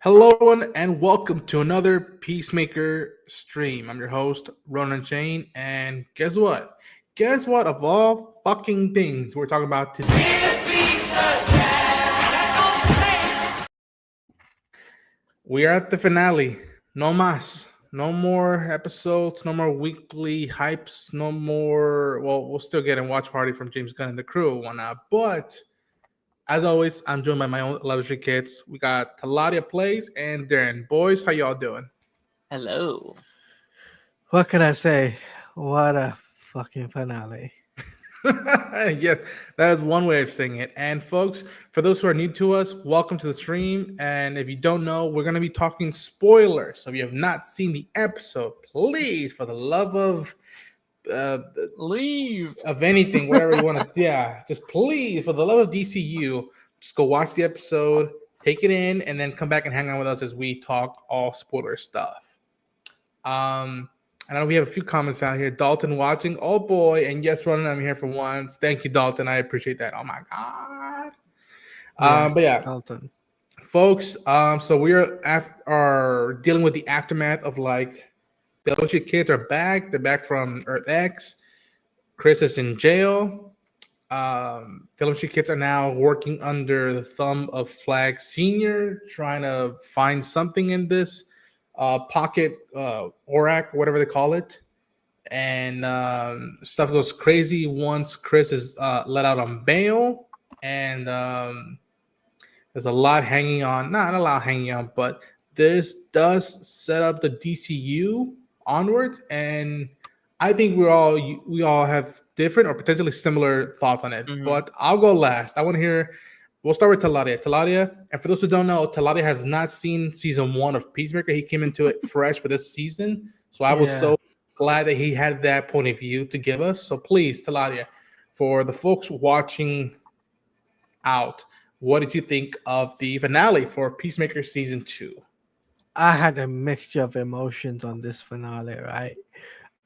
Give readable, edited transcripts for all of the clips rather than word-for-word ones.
Hello, everyone, and welcome to another Peacemaker stream. I'm your host, Ronan Shane, and guess what? Guess what? Of all fucking things we're talking about today, we are at the finale. No más. No more episodes, no more weekly hypes, no more. Well, we'll still get a watch party from James Gunn and the crew and whatnot, but as always, I'm joined by my own illustrious kids. We got Taladia Plays and Darren. Boys, how y'all doing? Hello. What can I say? What a fucking finale. Yeah, that is one way of saying it. And folks, for those who are new to us, welcome to the stream. And if you don't know, we're going to be talking spoilers. So if you have not seen the episode, please, for the love uh, Leave. of anything, whatever you want to, yeah, just please, for the love of DCU, just go watch the episode, take it in, and then come back and hang out with us as we talk all spoiler stuff. I know we have a few comments out here. Dalton watching. Oh boy. And yes, Ronan, I'm here for once. Thank you, Dalton. I appreciate that. Oh my God. But yeah, Dalton. folks. So we are dealing with the aftermath of like the associate kids are back. They're back from Earth X. Chris is in jail. The associate kids are now working under the thumb of Flag Senior, trying to find something in this pocket ORAC, whatever they call it. And stuff goes crazy once Chris is let out on bail. And there's a lot hanging on, not a lot hanging on, but this does set up the DCU onwards. And I think we all have different or potentially similar thoughts on it. But I'll go last. I want to hear. We'll start with Taladia. Taladia, and for those who don't know, Taladia has not seen season 1 of Peacemaker. He came into it fresh for this season, so I was so glad that he had that point of view to give us. So please, Taladia, for the folks watching out, what did you think of the finale for Peacemaker season 2? I had a mixture of emotions on this finale, right?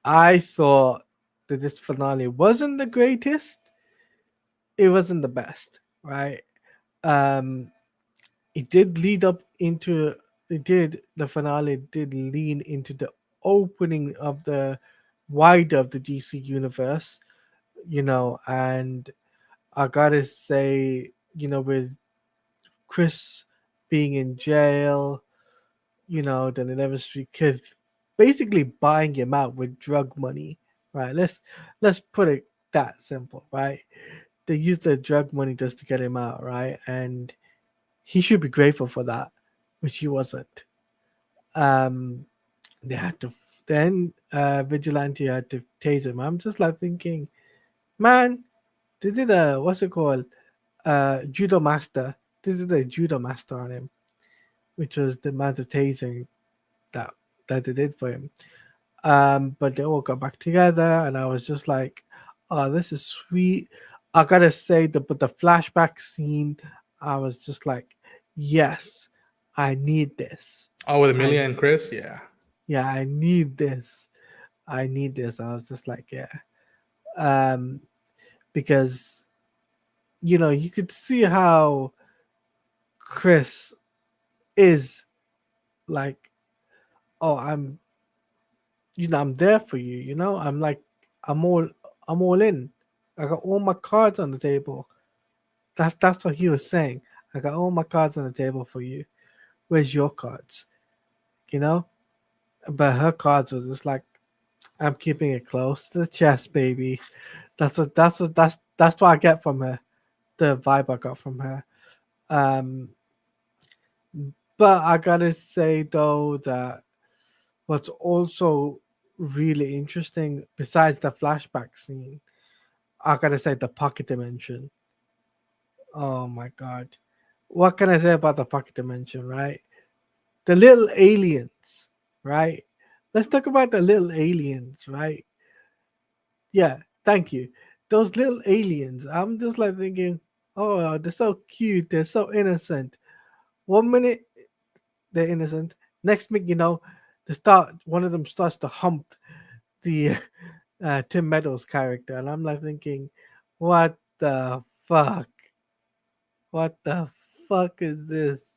I thought that this finale wasn't the greatest. It wasn't the best, right? Um it did lead up into the finale did lean into the opening of the wider of the DC universe, and I gotta say, with Chris being in jail, the 11th Street kids basically buying him out with drug money, right? Let's put it that simple, right? They used the drug money just to get him out, right? And he should be grateful for that, which he wasn't. Um, they had to then Vigilante had to tase him. I'm just like thinking, man, they did a what's it called? Judo master. This is a judo master on him, which was the amount of tasing that they did for him. But they all got back together, and I was just like, "Oh, this is sweet." I gotta say, but the flashback scene, I was just like, "Yes, I need this." Oh, with Amelia and Chris, yeah. Yeah, I need this. I need this. I was just like, yeah, um, because you could see how Chris is like, oh, I'm there for you. I'm like, I'm all, I'm all in. I got all my cards on the table. That's what he was saying. I got all my cards on the table for you. Where's your cards? You know. But her cards was just like, I'm keeping it close to the chest, baby. That's what I get from her. The vibe I got from her. Um, but I gotta say though that what's also really interesting, besides the flashback scene, I gotta say the pocket dimension. Oh my god. What can I say about the pocket dimension, right? The little aliens, right? Let's talk about the little aliens, right? Yeah, thank you. Those little aliens, I'm just like thinking, oh, they're so cute, they're so innocent. 1 minute they're innocent, next minute, one of them starts to hump the Tim Meadows character, and I'm like thinking, what the fuck? What the fuck is this?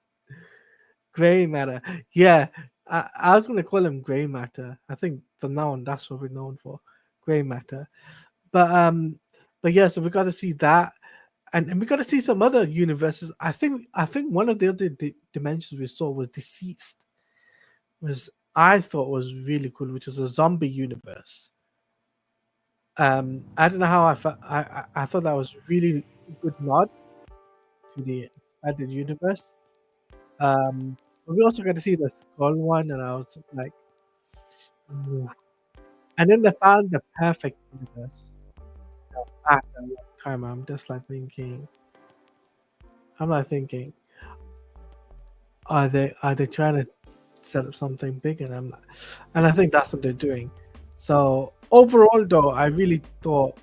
Gray matter. Yeah, I was gonna call him Gray Matter. I think from now on that's what we're known for, Gray Matter. But yeah, so we got to see that, and we got to see some other universes. I think one of the other dimensions we saw was Deceased, was I thought was really cool, which was a zombie universe. I don't know how I felt. I thought that was really good nod to the expanded universe. But we also got to see the skull one, and I was just like, "Ooh." And then they found the perfect universe. After a long time, I'm like thinking, are they trying to set up something big? And I think that's what they're doing. So overall, though, I really thought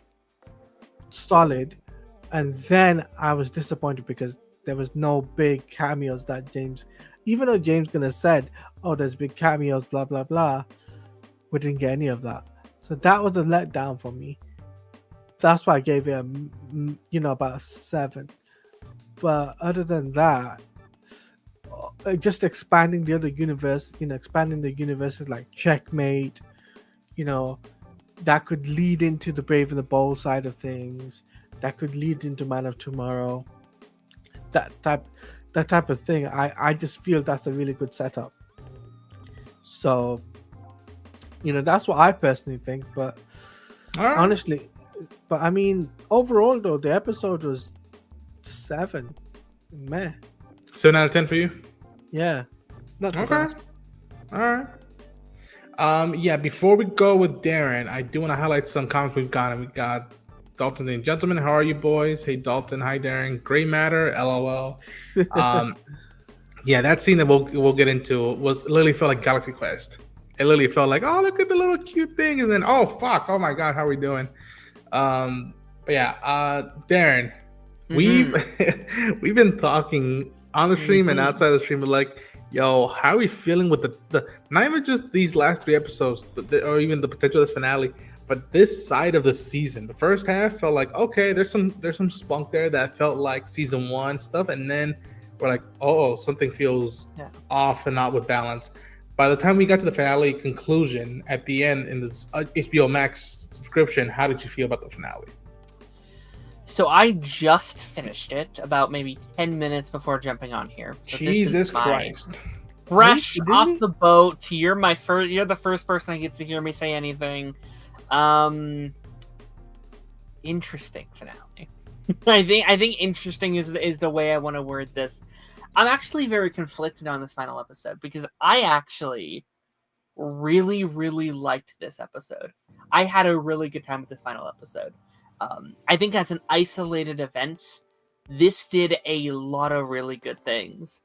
solid, and then I was disappointed because there was no big cameos that James, even though James gonna said, "Oh, there's big cameos," blah blah blah, we didn't get any of that. So that was a letdown for me. That's why I gave it about a 7. But other than that, just expanding the other universe, expanding the universes like Checkmate, you know, that could lead into the Brave and the Bold side of things. That could lead into Man of Tomorrow. That type of thing. I just feel that's a really good setup. So, that's what I personally think. But All right. honestly, but I mean, overall though, the episode was 7. Meh. 7 out of 10 for you. Yeah. Not the Okay. best. All right. Yeah, before we go with Darren, I do want to highlight some comments we've gotten. We got Dalton and Gentlemen. How are you, boys? Hey, Dalton. Hi, Darren. Gray Matter. LOL. Yeah, that scene that we'll get into was literally felt like Galaxy Quest. It literally felt like, oh, look at the little cute thing, and then, oh, fuck, oh my god, how are we doing? But yeah, Darren, we've been talking on the stream and outside the stream, like, yo, how are we feeling with the not even just these last 3 episodes, or even the potential of this finale, but this side of the season. The first half felt like, okay, there's some spunk there that felt like season 1 stuff, and then we're like, oh, something feels off and not with balance. By the time we got to the finale conclusion at the end in the HBO Max subscription, how did you feel about the finale? So I just finished it about maybe 10 minutes before jumping on here. So Jesus Christ. Fresh off the boat. You're the first person that gets to hear me say anything. Interesting finale. I think interesting is the way I want to word this. I'm actually very conflicted on this final episode because I actually really, really liked this episode. I had a really good time with this final episode. I think as an isolated event, this did a lot of really good things.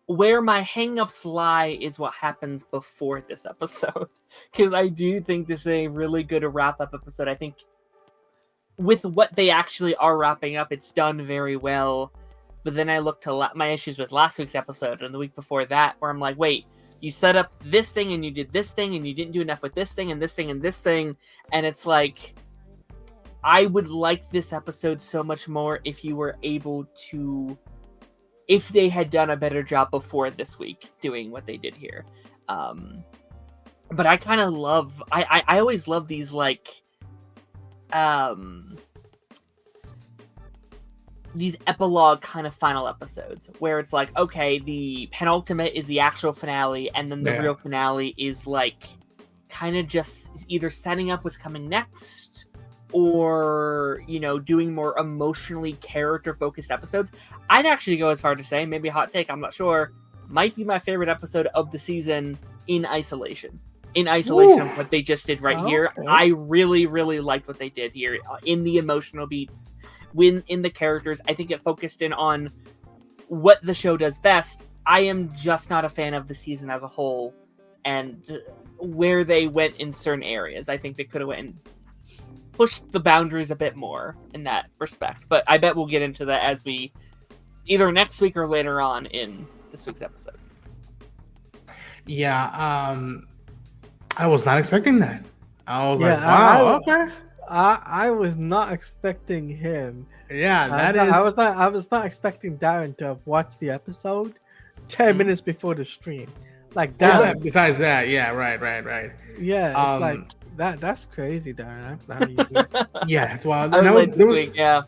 Where my hangups lie is what happens before this episode. Because I do think this is a really good wrap-up episode. I think with what they actually are wrapping up, it's done very well. But then I look to my issues with last week's episode and the week before that, where I'm like, wait, you set up this thing and you did this thing and you didn't do enough with this thing and this thing and this thing. And it's like, I would like this episode so much more if you were able to, if they had done a better job before this week doing what they did here. But I kind of love, I always love these like, these epilogue kind of final episodes where it's like, okay, the penultimate is the actual finale, and then the real finale is like kind of just either setting up what's coming next or, doing more emotionally character focused episodes. I'd actually go as far to say, maybe a hot take, I'm not sure, might be my favorite episode of the season in isolation. Of what they just did here. I really, really liked what they did here in the emotional beats. In the characters, I think it focused in on what the show does best. I am just not a fan of the season as a whole and where they went in certain areas. I think they could have went and pushed the boundaries a bit more in that respect. But I bet we'll get into that as we either next week or later on in this week's episode. Yeah, I was not expecting that. I was like, wow, okay. I was not expecting him. Yeah, I was not expecting Darren to have watched the episode 10 minutes before the stream. Like Well, that. besides that, yeah, right. Yeah, it's like Um, that's crazy, Darren. How you do it. yeah, it's wild. I And was late there this was, week. Yeah.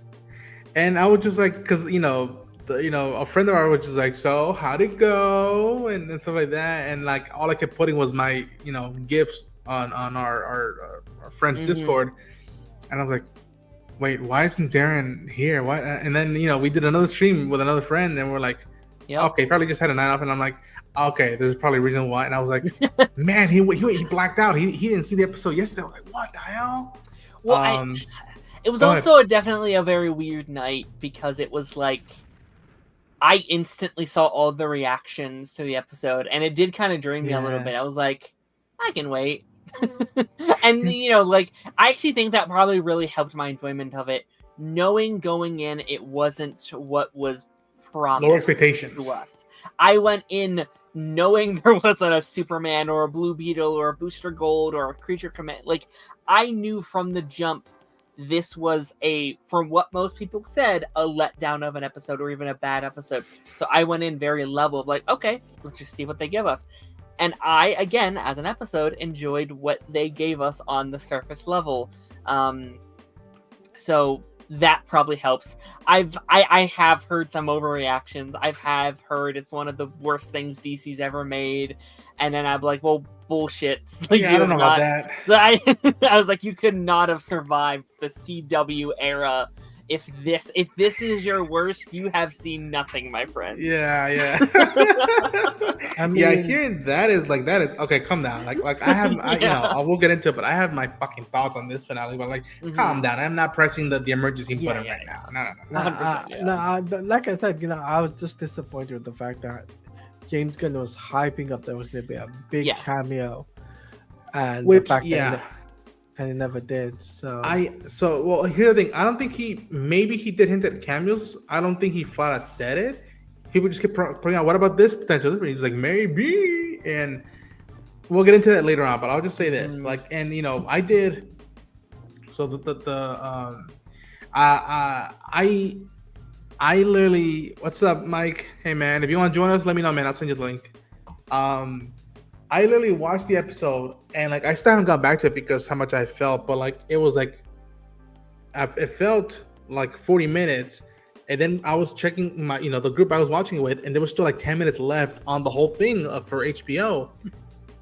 and I was just like, because a friend of ours was just like, so how'd it go, and stuff like that, and like all I kept putting was my gifts on our friends Mhm. Discord, and I was like, wait, why isn't Darren here? Why? And then we did another stream with another friend, and we're like, Yep. okay, probably just had a night off, and I'm like, okay, there's probably a reason why, and I was like, man, he blacked out. He didn't see the episode yesterday. I was like, what the hell? Well, it was go also definitely a very weird night because it was like I instantly saw all the reactions to the episode, and it did kind of drain me a little Yeah. bit. I was like, I can wait. And like I actually think that probably really helped my enjoyment of it, knowing going in it wasn't what was promised Lower expectations. to us. I went in knowing there wasn't a Superman or a Blue Beetle or a Booster Gold or a Creature Command. Like I knew from the jump this was from what most people said, a letdown of an episode or even a bad episode. So I went in very level of like, okay, let's just see what they give us. And I, again, as an episode, enjoyed what they gave us on the surface level. So that probably helps. I have heard some overreactions. Have heard it's one of the worst things DC's ever made. And then I'm like, well, bullshit. Like, Yeah, I don't know about that. I was like, you could not have survived the CW era. If this is your worst, you have seen nothing, my friend. Yeah. I mean, Yeah, hearing that is okay. Calm down. Like I have, I will get into it, but I have my fucking thoughts on this finale. But calm down. I'm not pressing the emergency button right now. No. 100%, like I said, I was just disappointed with the fact that James Gunn was hyping up there was going to be a big cameo, and the fact that and it never did. So well, here's the thing. I don't think he did hint at cameos. I don't think he flat out said it. People just kept putting out, what about this potential? He's like, maybe, and we'll get into that later on. But I'll just say this, I did. So I literally, what's up, Mike? Hey man, if you want to join us, let me know, man. I'll send you the link. I literally watched the episode and I still haven't got back to it because how much I felt, but it was it felt like 40 minutes, and then I was checking my the group I was watching it with, and there was still 10 minutes left on the whole thing for HBO,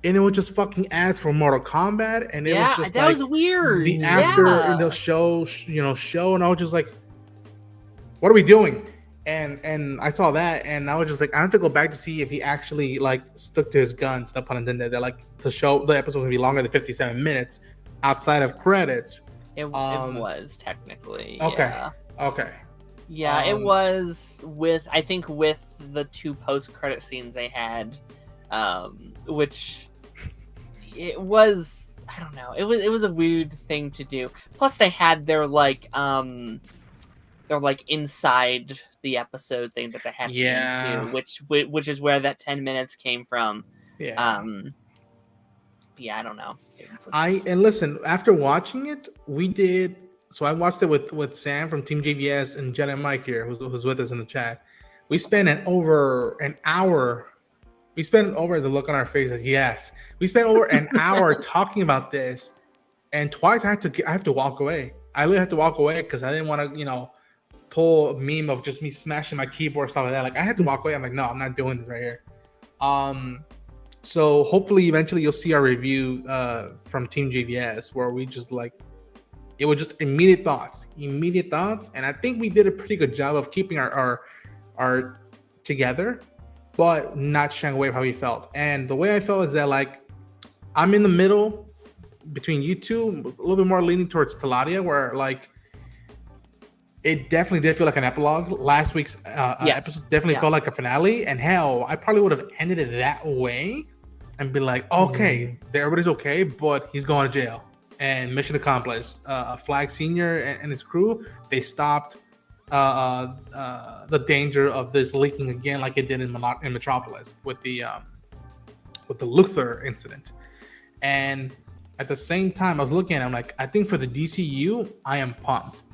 and it was just fucking ads for Mortal Kombat, and it was just that was weird. The after show, and I was just like, what are we doing? And I saw that, and I was just like, I have to go back to see if he actually stuck to his guns. No pun intended. That the episode was gonna be longer than 57 minutes outside of credits. It was technically okay. Yeah, it was with the 2 post-credit scenes they had, which it was, I don't know, it was a weird thing to do. Plus, they had their inside the episode thing that they had to do, which is where that 10 minutes came from. I don't know. And listen, after watching it, we did. So I watched it with Sam from Team JVS and Jen and Mike here, who's with us in the chat. We spent over an hour. We spent over the look on our faces. Yes, we spent over an hour talking about this, and twice I have to walk away. I literally had to walk away because I didn't want to, pull a meme of just me smashing my keyboard, stuff like that. I had to walk away. I'm like, no, I'm not doing this right here. So hopefully eventually you'll see our review from Team JVS where we just it was just immediate thoughts, and I think we did a pretty good job of keeping our together, but not shying away from how we felt. And the way I felt is that I'm in the middle between you two, a little bit more leaning towards Taladia, where it definitely did feel like an epilogue. Last week's episode definitely felt like a finale. And hell, I probably would have ended it that way and be like, okay, everybody's okay, but he's going to jail. And mission accomplished. Flag Senior and his crew, they stopped the danger of this leaking again, like it did in Metropolis with the Luthor incident. And at the same time, I was looking at it, I'm like, I think for the DCU, I am pumped.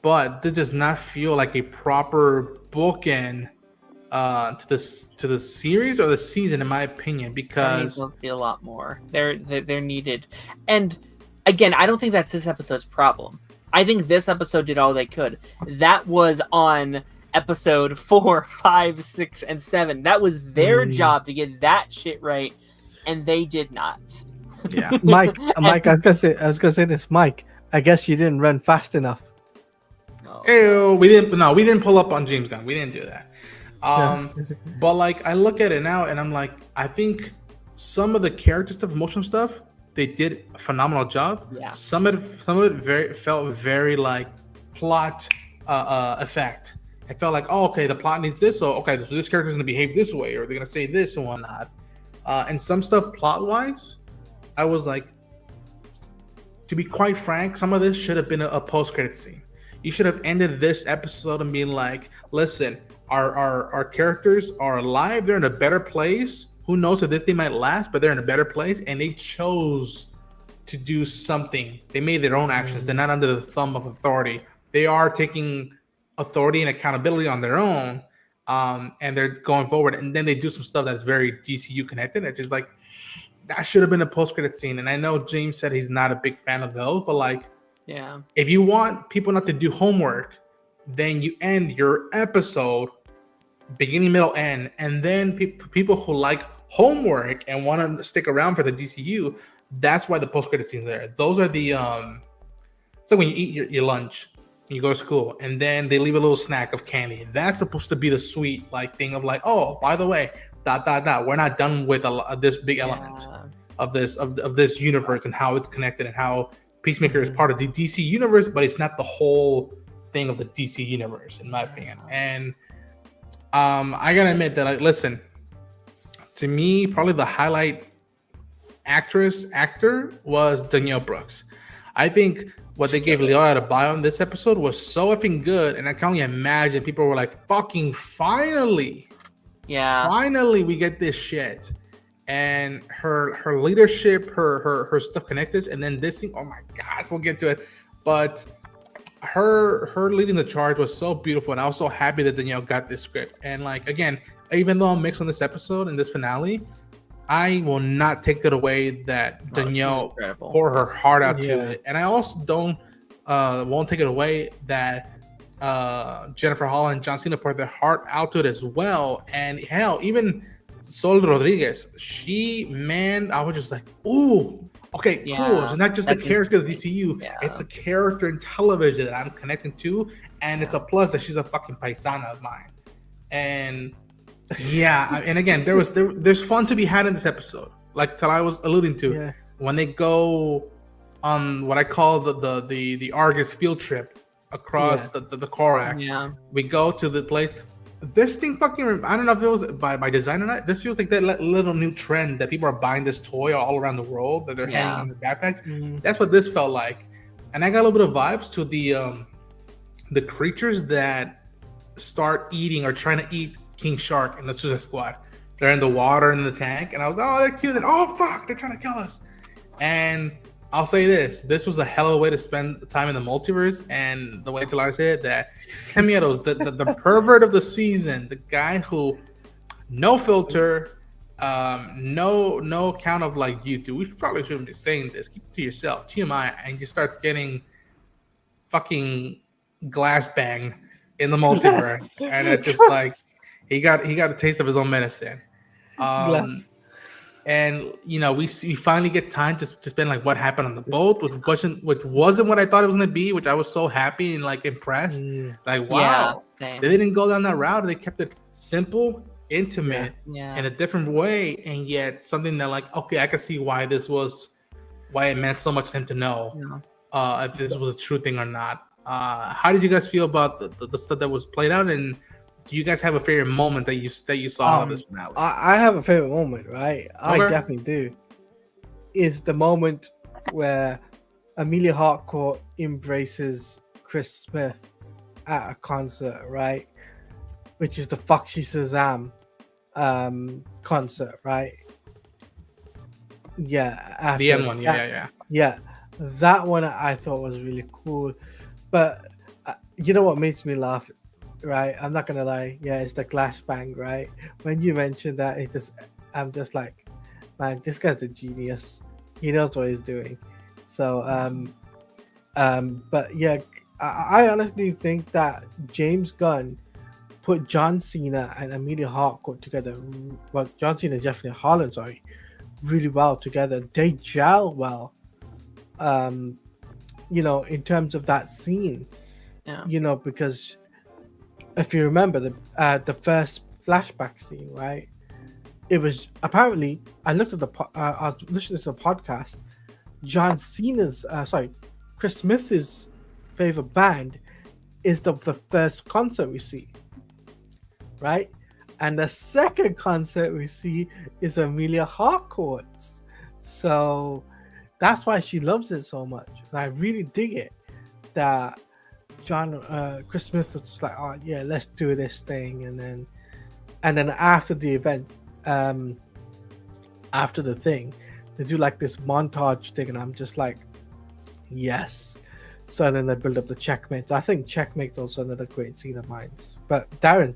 But this does not feel like a proper bookend to the series or the season, in my opinion, There because needs to be a lot more. They're needed, and again, I don't think that's this episode's problem. I think this episode did all they could. That was on episode 4, 5, 6, and 7. That was their job to get that shit right, and they did not. yeah. Mike, I was gonna say this, Mike. I guess you didn't run fast enough. Oh, Ew, we didn't pull up on James Gunn. We didn't do that. Yeah. But like I look at it now and I'm like, I think some of the character stuff, emotional stuff, they did a phenomenal job. Yeah. Some of it felt very like plot effect. I felt like, oh, okay, the plot needs this, so okay, so this character's gonna behave this way, or they're gonna say this and whatnot. And some stuff plot wise, I was like, to be quite frank, some of this should have been a post credit scene. You should have ended this episode and being like, listen, our characters are alive, they're in a better place. Who knows if this thing might last, but they're in a better place, and they chose to do something. They made their own actions. They're not under the thumb of authority. They are taking authority and accountability on their own, and they're going forward. And then they do some stuff that's very DCU connected. It's just like, that should have been a post-credit scene. And I know James said he's not a big fan of those, but like, yeah. if you want people not to do homework, then you end your episode beginning, middle, end, and then people who like homework and want to stick around for the DCU, that's why the post-credit scenes there. Those are the it's like when you eat your lunch and you go to school, and then they leave a little snack of candy. That's supposed to be the sweet like thing of like, oh, by the way, ... We're not done with this big element of this universe and how it's connected and how Peacemaker is part of the DC universe, but it's not the whole thing of the DC universe, in my opinion. And I gotta admit that, like, listen, to me, probably the highlight actor was Danielle Brooks. I think what they gave Leora to buy on this episode was so effing good, and I can only imagine people were like, "Fucking finally, finally, we get this shit." And her leadership, her stuff connected, and then this thing. Oh my god, we'll get to it, but her leading the charge was so beautiful, and I was so happy that Danielle got this script. And like, again, even though I'm mixed on this episode and this finale, I will not take it away that Danielle poured her heart out to it. And I also won't take it away that Jennifer Holland and John Cena poured their heart out to it as well. And hell, even Sol Rodriguez, I was just like, ooh, okay, cool. It's not just a character of the DCU. It's a character in television that I'm connecting to, and it's a plus that she's a fucking paisana of mine. And and again, there's fun to be had in this episode, like Talai was alluding to, when they go on what I call the Argus field trip across the Korak. We go to the place. This thing fucking, I don't know if it was by design or not. This feels like that little new trend that people are buying this toy all around the world that they're hanging on their backpacks. That's what this felt like. And I got a little bit of vibes to the creatures that start eating or trying to eat King Shark in the Suicide Squad. They're in the water in the tank, and I was like, oh, they're cute. And oh fuck, they're trying to kill us. And I'll say this was a hell of a way to spend the time in the multiverse. And the way Talar said that Camille's the pervert of the season, the guy who no filter, no count of like YouTube. We probably shouldn't be saying this. Keep it to yourself, TMI, and just starts getting fucking glass bang in the multiverse. And it's just like he got a taste of his own medicine. And we finally get time to spend like what happened on the boat, which wasn't what I thought it was gonna be, which I was so happy and like impressed. Like, wow, they didn't go down that route. They kept it simple, intimate, in a different way, and yet something that like, okay, I can see why it meant so much to him to know if this was a true thing or not. How did you guys feel about the stuff that was played out, and do you guys have a favorite moment that you saw of this finale? I have a favorite moment, right? Okay. I definitely do. Is the moment where Amelia Harcourt embraces Chris Smith at a concert, right? Which is the Foxy Shazam concert, right? Yeah. The end one, Yeah. That one I thought was really cool. But you know what makes me laugh? right? I'm not gonna lie. Yeah, it's the glass bang, right? When you mentioned that, I'm just like, man, this guy's a genius. He knows what he's doing. So, but yeah, I honestly think that James Gunn put John Cena and Amelia Harcourt together. Well, John Cena, definitely Holland, sorry, really well together. They gel well. Um, in terms of that scene, Yeah. because if you remember the first flashback scene, right? It was apparently I looked at I was listening to the podcast. John Cena's, Chris Smith's favorite band is the first concert we see, right? And the second concert we see is Amelia Harcourt's. So that's why she loves it so much. And I really dig it that Chris Smith was just like, oh yeah, let's do this thing. And then after the event, after the thing, they do like this montage thing. And I'm just like, yes. So then they build up the checkmates. I think checkmate's also another great scene of mine. But Darren,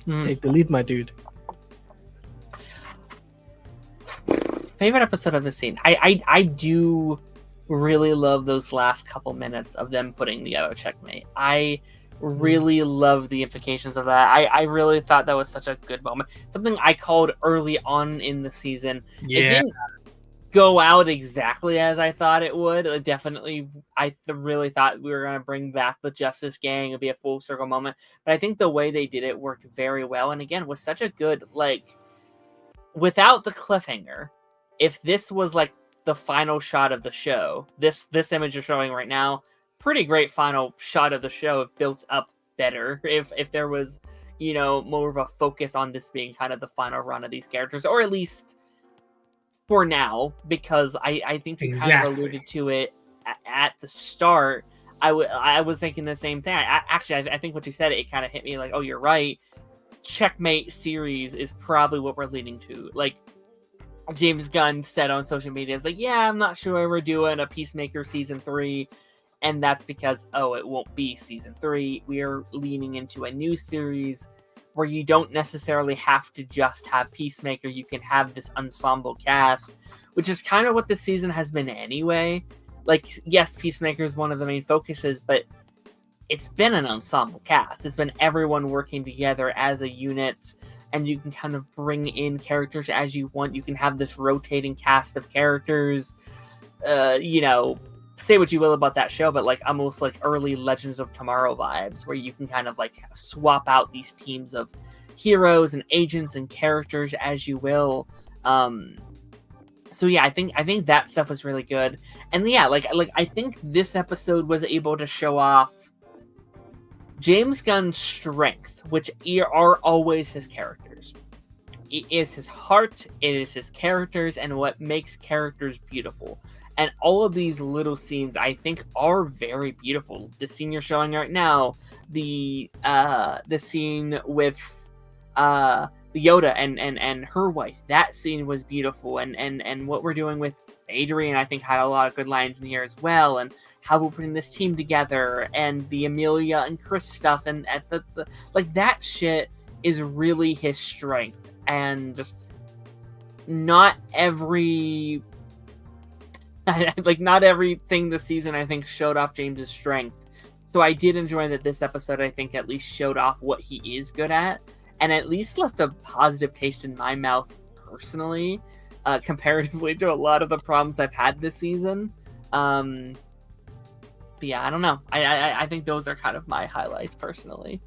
take the lead, my dude. Favorite episode of the scene. I do really love those last couple minutes of them putting together checkmate. I really love the implications of that. I really thought that was such a good moment. Something I called early on in the season. Yeah. It didn't go out exactly as I thought it would. Definitely, I really thought we were going to bring back the Justice Gang. It'd be a full circle moment. But I think the way they did it worked very well. And again, was such a good, without the cliffhanger, if this was the final shot of the show, this image you're showing right now, pretty great final shot of the show, if built up better, if there was, more of a focus on this being kind of the final run of these characters, or at least for now, because I think you kind of alluded to it at the start. I was thinking the same thing. I think what you said, it kind of hit me like, oh, you're right. Checkmate series is probably what we're leading to. James Gunn said on social media, is yeah, I'm not sure we're doing a Peacemaker season 3. And that's because, it won't be season 3. We're leaning into a new series where you don't necessarily have to just have Peacemaker. You can have this ensemble cast, which is kind of what this season has been anyway. Yes, Peacemaker is one of the main focuses, but it's been an ensemble cast. It's been everyone working together as a unit, and you can kind of bring in characters as you want. You can have this rotating cast of characters. Say what you will about that show, but almost early Legends of Tomorrow vibes, where you can kind of swap out these teams of heroes and agents and characters as you will. So yeah, I think that stuff was really good. And yeah, I think this episode was able to show off James Gunn's strength, which are always his characters. It is his heart, it is his characters, and what makes characters beautiful. And all of these little scenes, I think, are very beautiful. The scene you're showing right now, the scene with Yoda and her wife, that scene was beautiful. And what we're doing with Adrian, I think, had a lot of good lines in here as well. And how we're putting this team together, and the Amelia and Chris stuff, and at the that shit is really his strength. And not every not everything this season, I think, showed off James's strength. So I did enjoy that this episode, I think, at least showed off what he is good at, and at least left a positive taste in my mouth personally, comparatively to a lot of the problems I've had this season. But yeah, I don't know. I think those are kind of my highlights personally.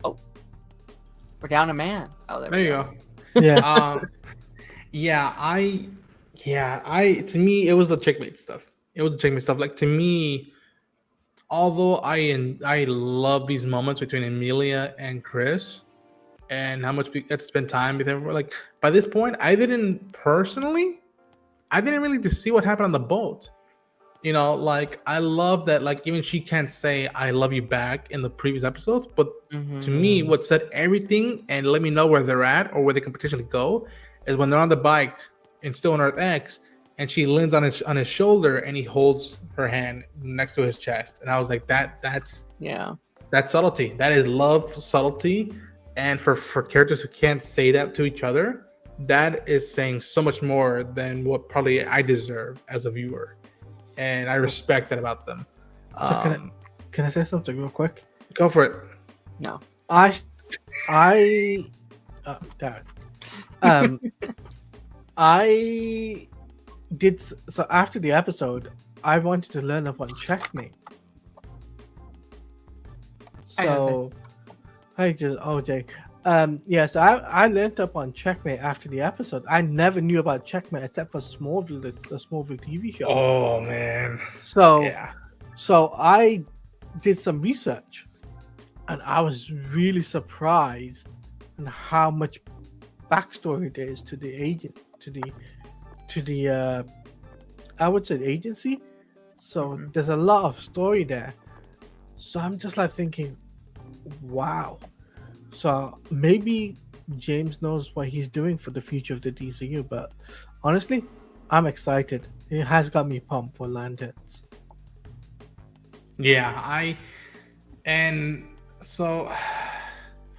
Oh, we're down a man. Oh, there you go. Yeah. To me, it was the checkmate stuff. To me, although I love these moments between Amelia and Chris, and how much we get to spend time with them. By this point, I didn't really just see what happened on the boat. I love that. Even she can't say "I love you" back in the previous episodes, but to me, what said everything and let me know where they're at or where they can potentially go is when they're on the bike and still on Earth X, and she leans on his shoulder and he holds her hand next to his chest, and I was like, that's yeah. That's subtlety. That is love subtlety. And for characters who can't say that to each other, that is saying so much more than what probably I deserve as a viewer. And I respect that about them. So can I say something real quick? Go for it. No. I Darren. I did so after the episode. I wanted to learn up on checkmate. So, hi, OJ. Yes, I learned up on checkmate after the episode. I never knew about checkmate except for Smallville, the Smallville TV show. Oh man. So, Yeah. so I did some research, and I was really surprised on how much backstory there is to the agent, to the I would say the agency. So there's a lot of story there. So I'm just like thinking, wow. So maybe James knows what he's doing for the future of the DCU, but honestly, I'm excited. It has got me pumped for Lanterns. Yeah, and so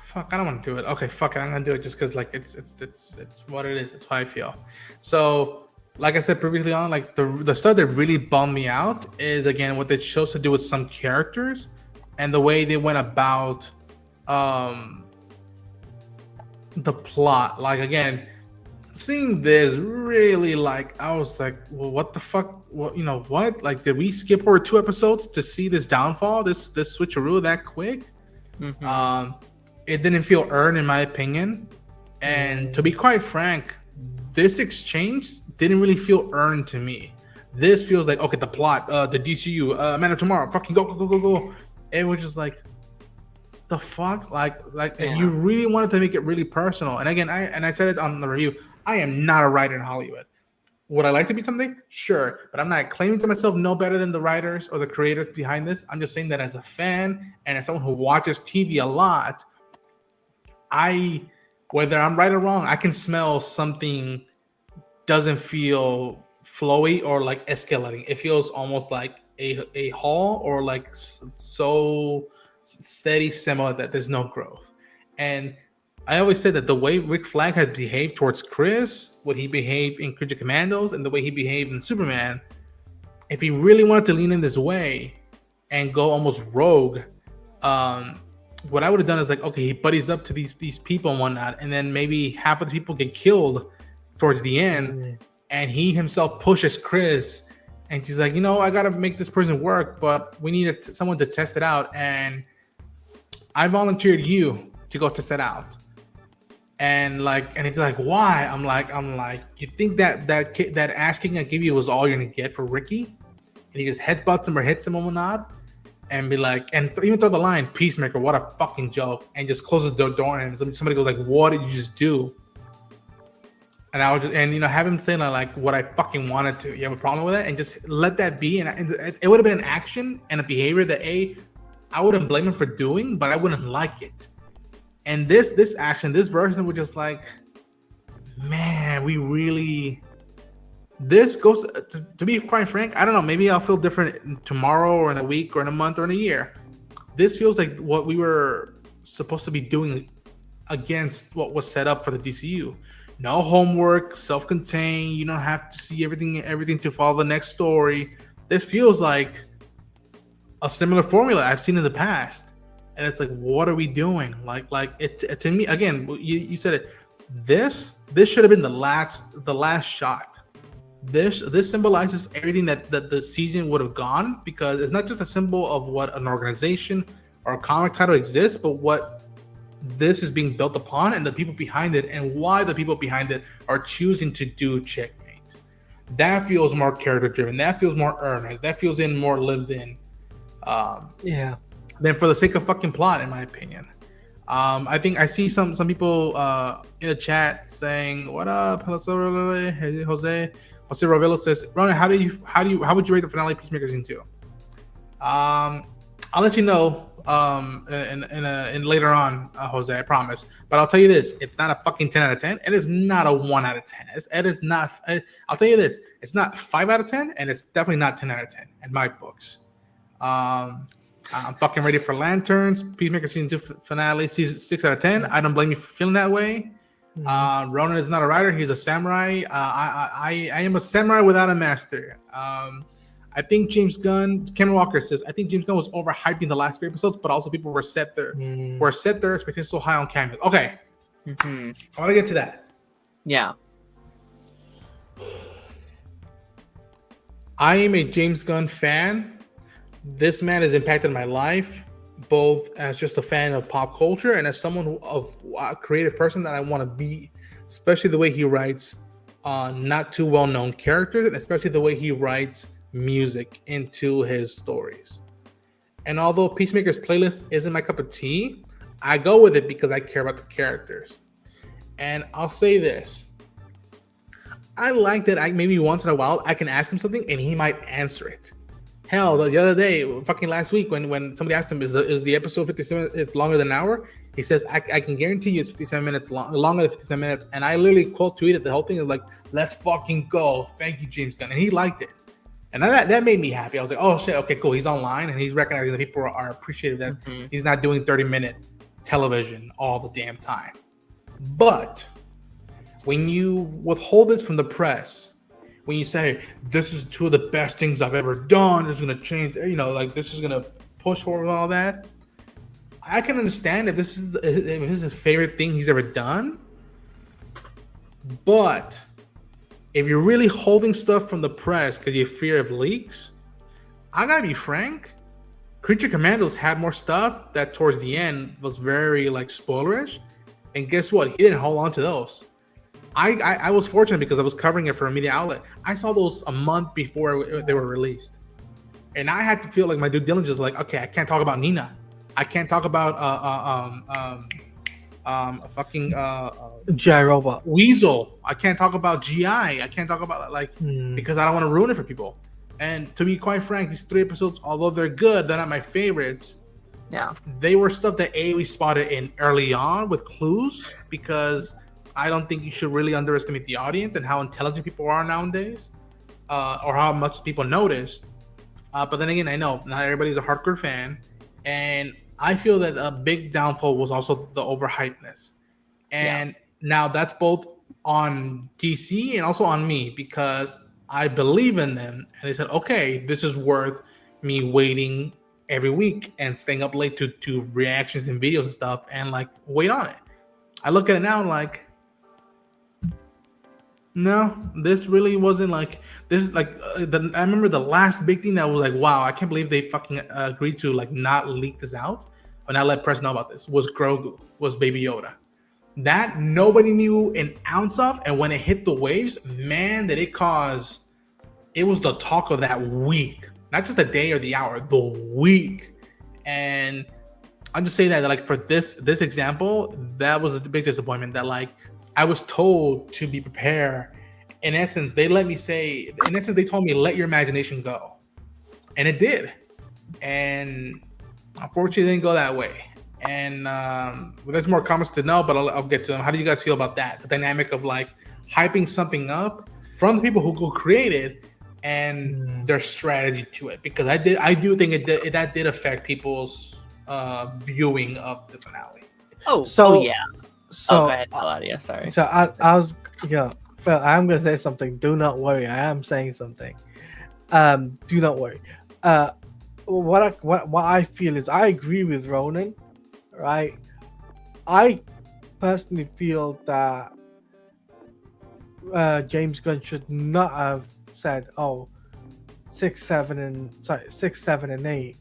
fuck, I don't want to do it. Okay, fuck it, I'm gonna do it just because like it's what it is. It's how I feel. So like I said previously on, like the stuff that really bummed me out is again what they chose to do with some characters and the way they went about the plot. Like again, seeing this really like I was like, well, what the fuck? What what? Like, did we skip over 2 episodes to see this downfall, this switcheroo that quick? It didn't feel earned in my opinion, and to be quite frank, this exchange didn't really feel earned to me. This feels like okay, the plot, the DCU, Man of Tomorrow, fucking go. It was just like the fuck, and you really wanted to make it really personal. And again, I said it on the review. I am not a writer in Hollywood. Would I like to be something? Sure, but I'm not claiming to myself no better than the writers or the creators behind this. I'm just saying that as a fan and as someone who watches TV a lot, whether I'm right or wrong, I can smell something doesn't feel flowy or like escalating. It feels almost like a haul or like so steady, similar that there's no growth. And I always said that the way Rick Flag has behaved towards Chris, what he behaved in Creature Commandos, and the way he behaved in Superman, if he really wanted to lean in this way and go almost rogue, what I would have done is like, okay, he buddies up to these people and whatnot, and then maybe half of the people get killed towards the end, and he himself pushes Chris, and she's like, I gotta make this person work, but we need someone to test it out, and I volunteered you to go test it out. And he's like, why? I'm like, you think that ass kicking I give you was all you're gonna get for Ricky? And he just headbutts him or hits him or whatnot, and be like, and even throw the line, Peacemaker, what a fucking joke, and just closes the door on him. Somebody goes like, what did you just do? And I would just, have him say like what I fucking wanted to. You have a problem with it, and just let that be. And it would have been an action and a behavior that I wouldn't blame him for doing, but I wouldn't like it. And this action, this version was just like, man, we really. This goes to be quite frank. I don't know. Maybe I'll feel different tomorrow, or in a week, or in a month, or in a year. This feels like what we were supposed to be doing against what was set up for the DCU. No homework, self-contained. You don't have to see everything to follow the next story. This feels like a similar formula I've seen in the past. And it's like, what are we doing? Like it to me again. You said it. This should have been the last shot. This symbolizes everything that the season would have gone, because it's not just a symbol of what an organization or a comic title exists, but what this is being built upon and the people behind it, and why the people behind it are choosing to do checkmate. That feels more character driven. That feels more earnest. That feels more lived in. Than for the sake of fucking plot, in my opinion. I think I see some people in the chat saying, "What up, Jose Ravelo says, Ronan, how would you rate the finale of Peacemaker season 2? I'll let you know in later on, Jose, I promise. But I'll tell you this: it's not a fucking 10 out of 10. It is not a 1 out of 10. It is not. I'll tell you this: it's not 5 out of 10, and it's definitely not 10 out of 10 in my books. I'm fucking ready for Lanterns. Peacemaker season 2 finale, season 6 out of 10. I don't blame you for feeling that way. Ronan is not a writer; he's a samurai. I am a samurai without a master. I think James Gunn, Cameron Walker says, I think James Gunn was overhyping the last 3 episodes, but also people were set their expectations so high on cameos. Okay, I want to get to that. Yeah. I am a James Gunn fan. This man has impacted my life, both as just a fan of pop culture and as someone of a creative person that I want to be, especially the way he writes not too well-known characters, and especially the way he writes music into his stories. And although Peacemaker's playlist isn't my cup of tea, I go with it because I care about the characters. And I'll say this. I like that maybe once in a while I can ask him something and he might answer it. Hell, the other day, fucking last week, when somebody asked him, is the episode 57 minutes longer than an hour? He says, I can guarantee you it's 57 minutes longer than 57 minutes. And I literally quote tweeted the whole thing is like, let's fucking go. Thank you, James Gunn. And he liked it. And that made me happy. I was like, oh shit, okay, cool. He's online and he's recognizing that people are appreciative that he's not doing 30-minute television all the damn time. But when you withhold this from the press, when you say this is 2 of the best things I've ever done, this is gonna change, like this is gonna push forward and all that, I can understand if this is his favorite thing he's ever done. But if you're really holding stuff from the press because you fear of leaks, I gotta be frank. Creature Commandos had more stuff that towards the end was very like spoilerish, and guess what? He didn't hold on to those. I was fortunate because I was covering it for a media outlet. I saw those a month before they were released, and I had to feel like my due diligence. Like, okay, I can't talk about Nina. I can't talk about fucking GI Robot Weasel. I can't talk about GI. I can't talk about because I don't want to ruin it for people. And to be quite frank, these 3 episodes, although they're good, they're not my favorites. Yeah, they were stuff that we spotted in early on with clues, because I don't think you should really underestimate the audience and how intelligent people are nowadays, or how much people notice. But then again, I know not everybody's a hardcore fan, and I feel that a big downfall was also the overhypeness. And now that's both on DC and also on me, because I believe in them, and they said, okay, this is worth me waiting every week and staying up late to reactions and videos and stuff, and like wait on it. I look at it now like, no, this really wasn't like this. Is like I remember the last big thing that was like, wow, I can't believe they fucking agreed to like not leak this out or not let press know about this. Was Grogu, was Baby Yoda. That nobody knew an ounce of, and when it hit the waves, man, that it caused. It was the talk of that week, not just the day or the hour, the week. And I'm just saying that like for this example, that was a big disappointment. That like I was told to be prepared. In essence, they told me, let your imagination go. And it did. And unfortunately, it didn't go that way. And there's more comments to know, but I'll get to them. How do you guys feel about that? The dynamic of like hyping something up from the people who go create it and their strategy to it. Because I do think that did affect people's viewing of the finale. So So go ahead, Claudia. Sorry. So I was, well, I'm gonna say something. Do not worry. I am saying something. Do not worry. What I feel is I agree with Ronan, right? I personally feel that James Gunn should not have said, "Oh, 6, 7, and 8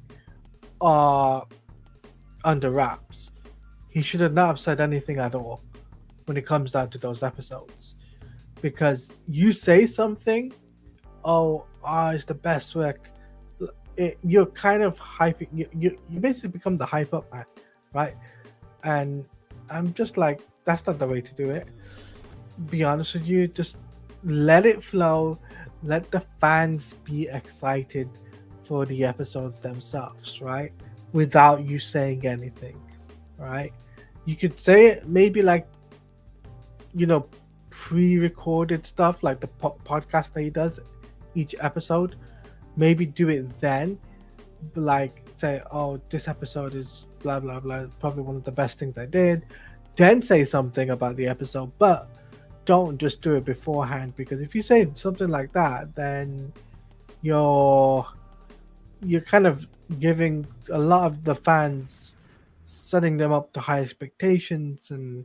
are under wraps." He should have not have said anything at all when it comes down to those episodes, because you say something, it's the best work. You're kind of hyping. You basically become the hype up man, right? And I'm just like, that's not the way to do it. Be honest with you, just let it flow. Let the fans be excited for the episodes themselves, right? Without you saying anything, right? You could say it maybe like, pre-recorded stuff like the podcast that he does each episode. Maybe do it then, like say, "Oh, this episode is blah blah blah. It's probably one of the best things I did." Then say something about the episode, but don't just do it beforehand, because if you say something like that, then you're kind of giving a lot of the fans, setting them up to high expectations and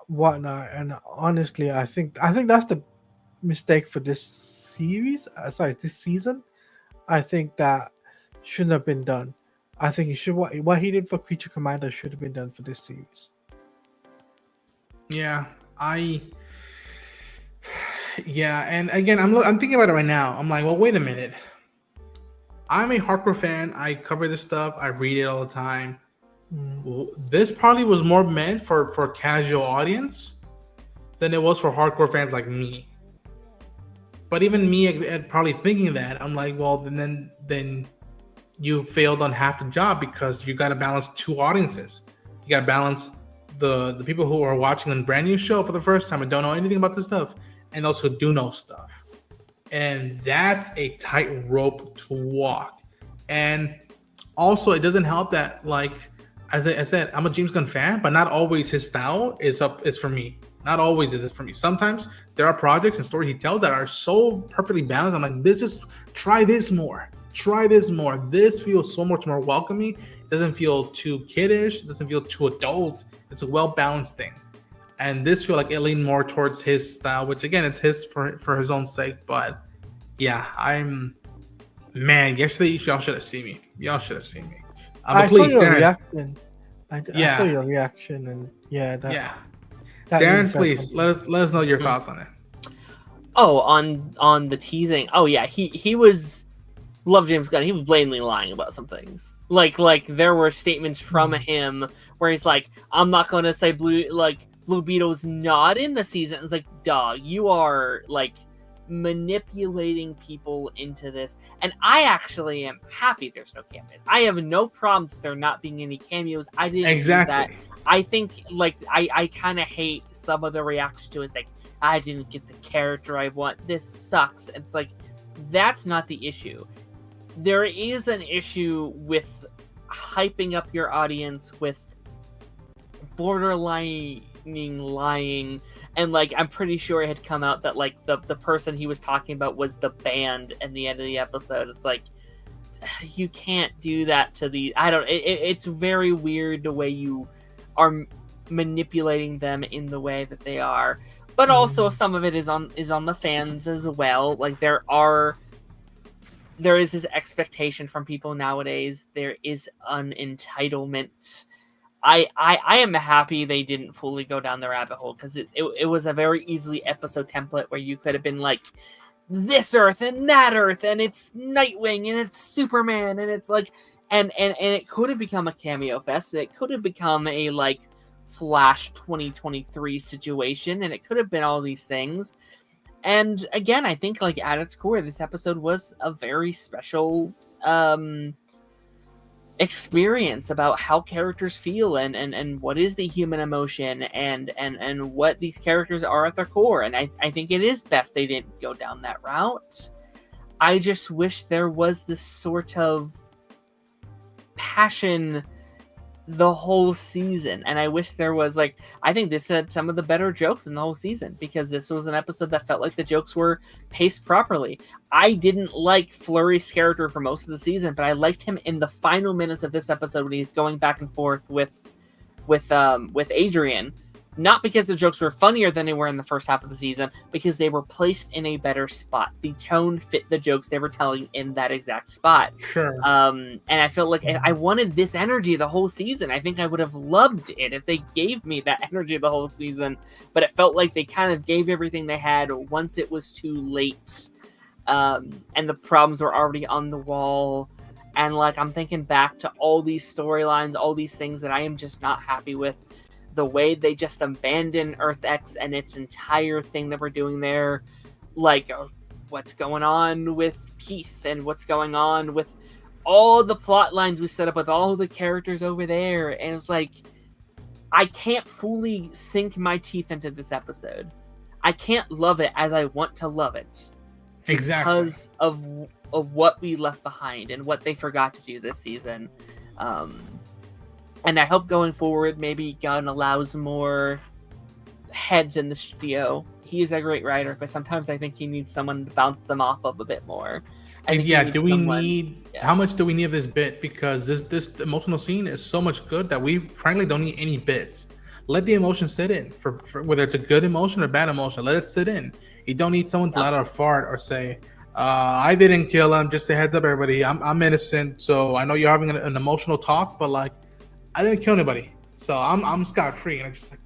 whatnot. And honestly, I think that's the mistake for this series. This season. I think that shouldn't have been done. I think what he did for Creature Commander should have been done for this series. Yeah, and again, I'm thinking about it right now. I'm like, well, wait a minute. I'm a hardcore fan. I cover this stuff. I read it all the time. This probably was more meant for casual audience than it was for hardcore fans like me. But even me, probably thinking that, I'm like, well, then you failed on half the job, because you got to balance two audiences. You got to balance the people who are watching a brand new show for the first time and don't know anything about this stuff, and those who do know stuff. And that's a tight rope to walk. And also, it doesn't help that, like, as I said, I'm a James Gunn fan, but not always his style is for me. Not always is it for me. Sometimes there are projects and stories he tells that are so perfectly balanced. I'm like, try this more. This feels so much more welcoming. It doesn't feel too kiddish. It doesn't feel too adult. It's a well-balanced thing. And this feel like it leaned more towards his style, which again, it's his for his own sake. But yeah, yesterday y'all should have seen me. I saw your reaction. I saw your reaction, and that Darren, please let us know your thoughts on it. Oh, on the teasing. Oh yeah, he was love James Gunn. He was blatantly lying about some things. Like there were statements from him where he's like, "I'm not going to say Blue Beetle's not in the season." It's like, dog, you are like manipulating people into this. And I actually am happy there's no cameos. I have no problems with there not being any cameos. I didn't exactly. Do that. I think I kind of hate some of the reactions to it. It's like, I didn't get the character I want. This sucks. It's like, that's not the issue. There is an issue with hyping up your audience with borderline lying, and like I'm pretty sure it had come out that like the person he was talking about was the band at the end of the episode. It's like, you can't do that to the it's very weird the way you are manipulating them in the way that they are. But also some of it is on the fans as well. Like there is this expectation from people nowadays. There is an entitlement. I am happy they didn't fully go down the rabbit hole, because it was a very easily episode template where you could have been like, this Earth and that Earth, and it's Nightwing and it's Superman, and it's like, and it could have become a cameo fest. It could have become a like Flash 2023 situation, and it could have been all these things. And again, I think like at its core, this episode was a very special experience about how characters feel and what is the human emotion and what these characters are at their core. And I think it is best they didn't go down that route. I just wish there was this sort of passion the whole season, and I wish there was like, I think this had some of the better jokes in the whole season, because this was an episode that felt like the jokes were paced properly. I didn't like Flurry's character for most of the season, but I liked him in the final minutes of this episode when he's going back and forth with Adrian. Not because the jokes were funnier than they were in the first half of the season, because they were placed in a better spot. The tone fit the jokes they were telling in that exact spot. Sure. And I felt like I wanted this energy the whole season. I think I would have loved it if they gave me that energy the whole season, but it felt like they kind of gave everything they had once it was too late. And the problems were already on the wall. And like, I'm thinking back to all these storylines, all these things that I am just not happy with. The way they just abandoned Earth X and its entire thing that we're doing there. Like, what's going on with Keith and what's going on with all the plot lines we set up with all the characters over there. And it's like, I can't fully sink my teeth into this episode. I can't love it as I want to love it. Exactly. because of what we left behind and what they forgot to do this season. And I hope going forward, maybe Gunn allows more heads in the studio. He is a great writer, but sometimes I think he needs someone to bounce them off of a bit more. I think Yeah, he needs do we someone- need yeah. how much do we need of this bit? Because this emotional scene is so much good that we frankly don't need any bits. Let the emotion sit in for whether it's a good emotion or bad emotion. Let it sit in. You don't need someone to let out a fart or say, "I didn't kill him." Just a heads up, everybody. I'm innocent. So I know you're having an emotional talk, but like, I didn't kill anybody. So I'm scot free. And I'm just like,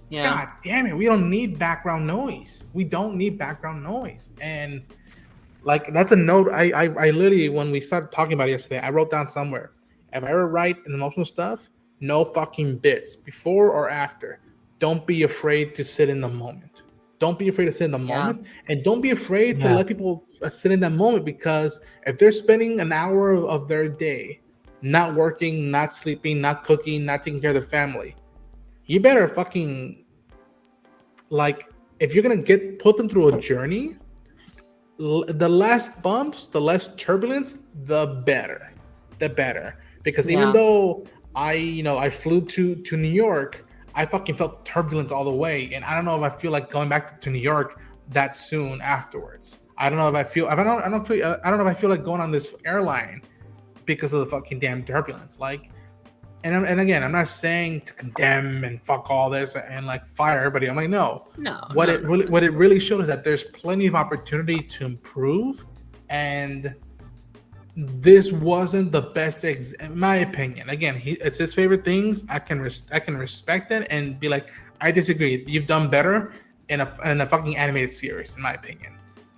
Yeah. God damn it, we don't need background noise. We don't need background noise. And like that's a note I literally, when we started talking about it yesterday, I wrote down somewhere. If I ever write an emotional stuff, no fucking bits before or after. Don't be afraid to sit in the moment. Don't be afraid to sit in the Yeah. moment, and don't be afraid to Yeah. let people sit in that moment, because if they're spending an hour of their day not working, not sleeping, not cooking, not taking care of their family, you better fucking, like, if you're gonna put them through a journey, the less bumps, the less turbulence, the better. Because even Yeah. though I flew to New York, I fucking felt turbulence all the way, and I don't know if I feel like going back to New York that soon afterwards. I don't know if I feel. I don't know if I feel like going on this airline because of the fucking damn turbulence. Like, and again, I'm not saying to condemn and fuck all this and like fire everybody. I'm like, no. No. What no, it no. really what it really shows is that there's plenty of opportunity to improve, and this wasn't the best in my opinion. Again, it's his favorite things. I can respect it and be like, I disagree. You've done better in a fucking animated series, in my opinion.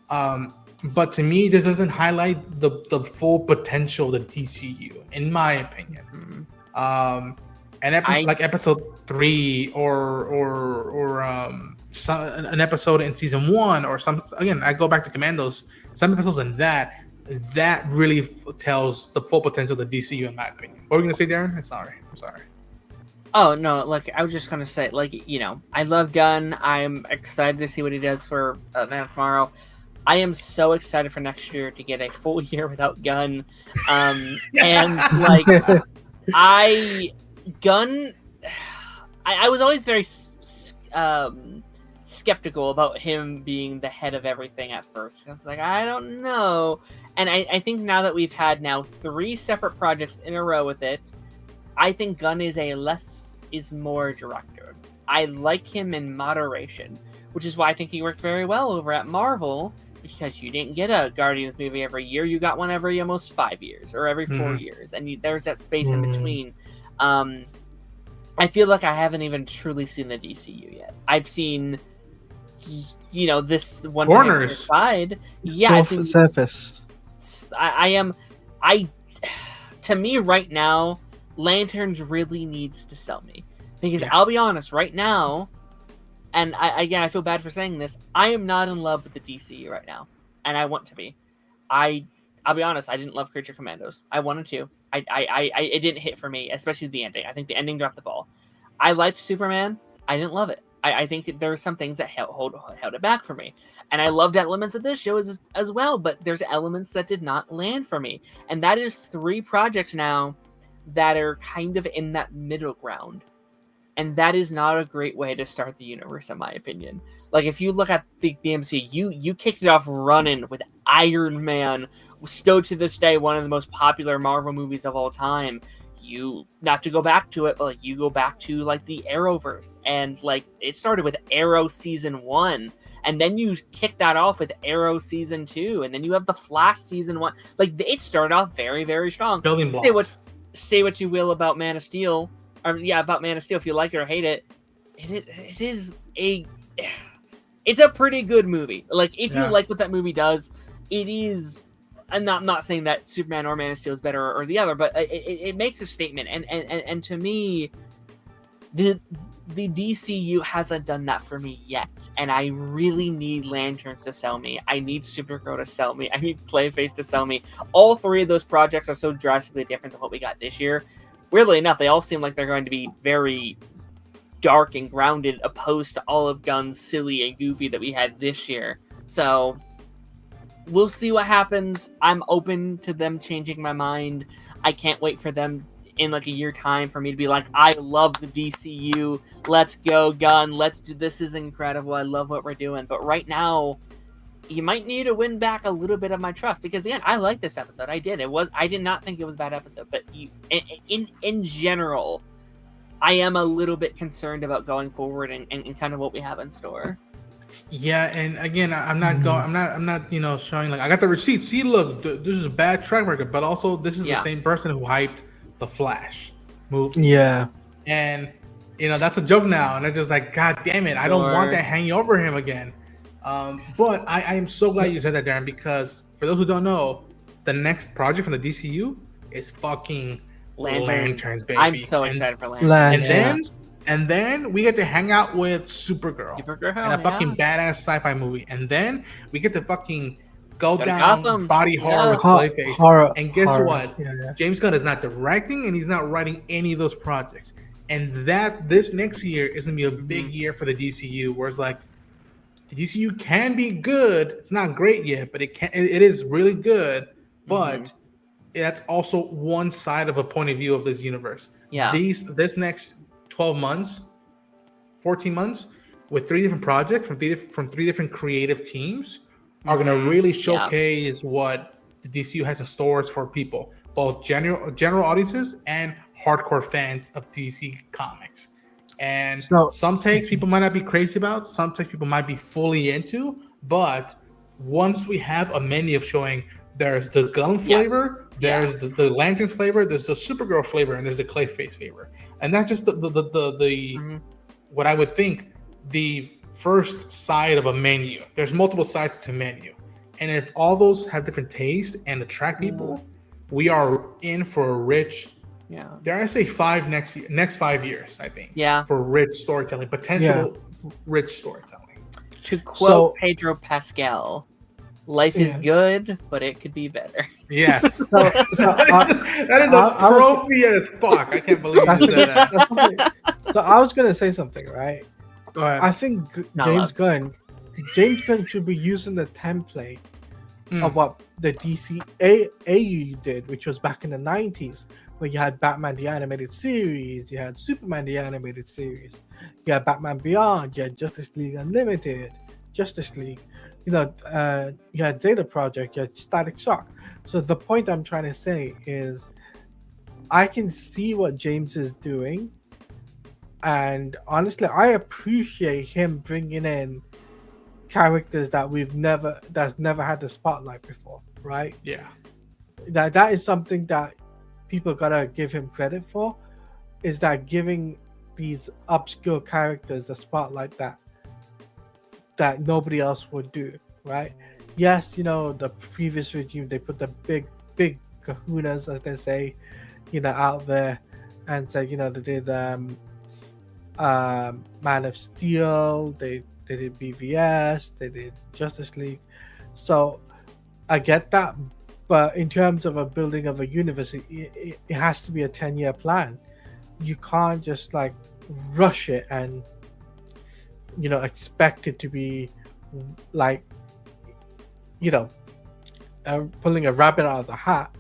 But to me, this doesn't highlight the full potential of the DCU, in my opinion. Like episode 3 or an episode in season 1 or some. Again, I go back to Commandos. Some episodes in that really tells the full potential of the DCU, in my opinion. What were you gonna say, Darren? I'm sorry. Oh no! Like I was just gonna say, like I love Gunn. I'm excited to see what he does for Man of Tomorrow. I am so excited for next year to get a full year without Gunn. And like Gunn, I was always very skeptical about him being the head of everything at first. I was like, I don't know. And I think now that we've had 3 separate projects in a row with it, I think Gunn is a less is more director. I like him in moderation, which is why I think he worked very well over at Marvel, because you didn't get a Guardians movie every year. You got one every almost 5 years or every 4 years. And there's that space in between. I feel like I haven't even truly seen the DCU yet. I've seen, this one Corners side. Yeah, Surface. To me right now, Lanterns really needs to sell me, because Yeah. I'll be honest, right now, and I feel bad for saying this, I am not in love with the DCU right now, and I want to be. I'll be honest, I didn't love Creature Commandos. I wanted to. It didn't hit for me, especially the ending. I think the ending dropped the ball. I liked Superman. I didn't love it. I think there are some things that held it back for me. And I loved elements of this show as well, but there's elements that did not land for me. And that is 3 projects now that are kind of in that middle ground. And that is not a great way to start the universe, in my opinion. Like, if you look at the MCU, you kicked it off running with Iron Man, still to this day one of the most popular Marvel movies of all time. You, not to go back to it, but like you go back to like the Arrowverse, and like it started with Arrow season 1, and then you kick that off with Arrow season 2, and then you have the Flash season 1. Like, it started off very, very strong. Building blocks. Say what you will about Man of Steel, about Man of Steel, if you like it or hate it. It's a pretty good movie. Like, if you like what that movie does, it is. I'm not saying that Superman or Man of Steel is better or the other, but it makes a statement. And to me, the DCU hasn't done that for me yet. And I really need Lanterns to sell me. I need Supergirl to sell me. I need Clayface to sell me. All 3 of those projects are so drastically different than what we got this year. Weirdly enough, they all seem like they're going to be very dark and grounded, opposed to all of Gunn's silly and goofy that we had this year. So we'll see what happens. I'm open to them changing my mind. I can't wait for them in like a year time for me to be like, I love the DCU. Let's go, Gunn. Let's do this. Is incredible. I love what we're doing. But right now, you might need to win back a little bit of my trust, because again, I like this episode. I did not think it was a bad episode, but in general, I am a little bit concerned about going forward and kind of what we have in store. Yeah, and again, I'm not showing like I got the receipt. See, look, this is a bad track record, but also this is the same person who hyped the Flash movie. Yeah, and that's a joke now, and they're just like, God damn it, I don't want that hanging over him again. But I am so glad you said that, Darren, because for those who don't know, the next project from the DCU is fucking Lanterns, baby. I'm so excited for Lanterns. And then we get to hang out with Supergirl in a fucking badass sci-fi movie. And then we get to fucking go down Gotham. Body horror with Clayface. And guess what? Yeah. James Gunn is not directing and he's not writing any of those projects. And this next year is going to be a big year for the DCU, where it's like, the DCU can be good. It's not great yet, but it is really good. But that's also one side of a point of view of this universe. Yeah. This next 12 months, 14 months, with 3 different projects from three different creative teams are going to really showcase what the DCU has in stores for people, both general audiences and hardcore fans of DC Comics. And some takes people might not be crazy about, some takes people might be fully into, but once we have a menu of showing there's the Gunn flavor, there's the Lantern flavor, there's the Supergirl flavor, and there's the Clayface flavor. And that's just the what I would think the first side of a menu. There's multiple sides to a menu. And if all those have different tastes and attract people, we are in for a rich, dare I say next 5 years, I think. Yeah. For rich storytelling, potential rich storytelling. To quote Pedro Pascal, life is good, but it could be better. Yes. that is appropriate as fuck. I can't believe you said that. So I was going to say something, right? Go ahead. I think James Gunn should be using the template of what the DC AU did, which was back in the 90s, where you had Batman the Animated Series, you had Superman the Animated Series, you had Batman Beyond, you had Justice League Unlimited, Justice League, you had Data Project, you had Static Shock. So the point I'm trying to say is I can see what James is doing, and honestly, I appreciate him bringing in characters that's never had the spotlight before, right? Yeah. That is something that people gotta give him credit for, is that giving these obscure characters the spotlight that nobody else would do, right? Yes, the previous regime, they put the big kahunas, as they say, out there, and say, they did Man of Steel, they did BVS, they did Justice League. So I get that, but in terms of a building of a universe, it has to be a 10-year plan. You can't just like rush it and expect it to be like pulling a rabbit out of the hat.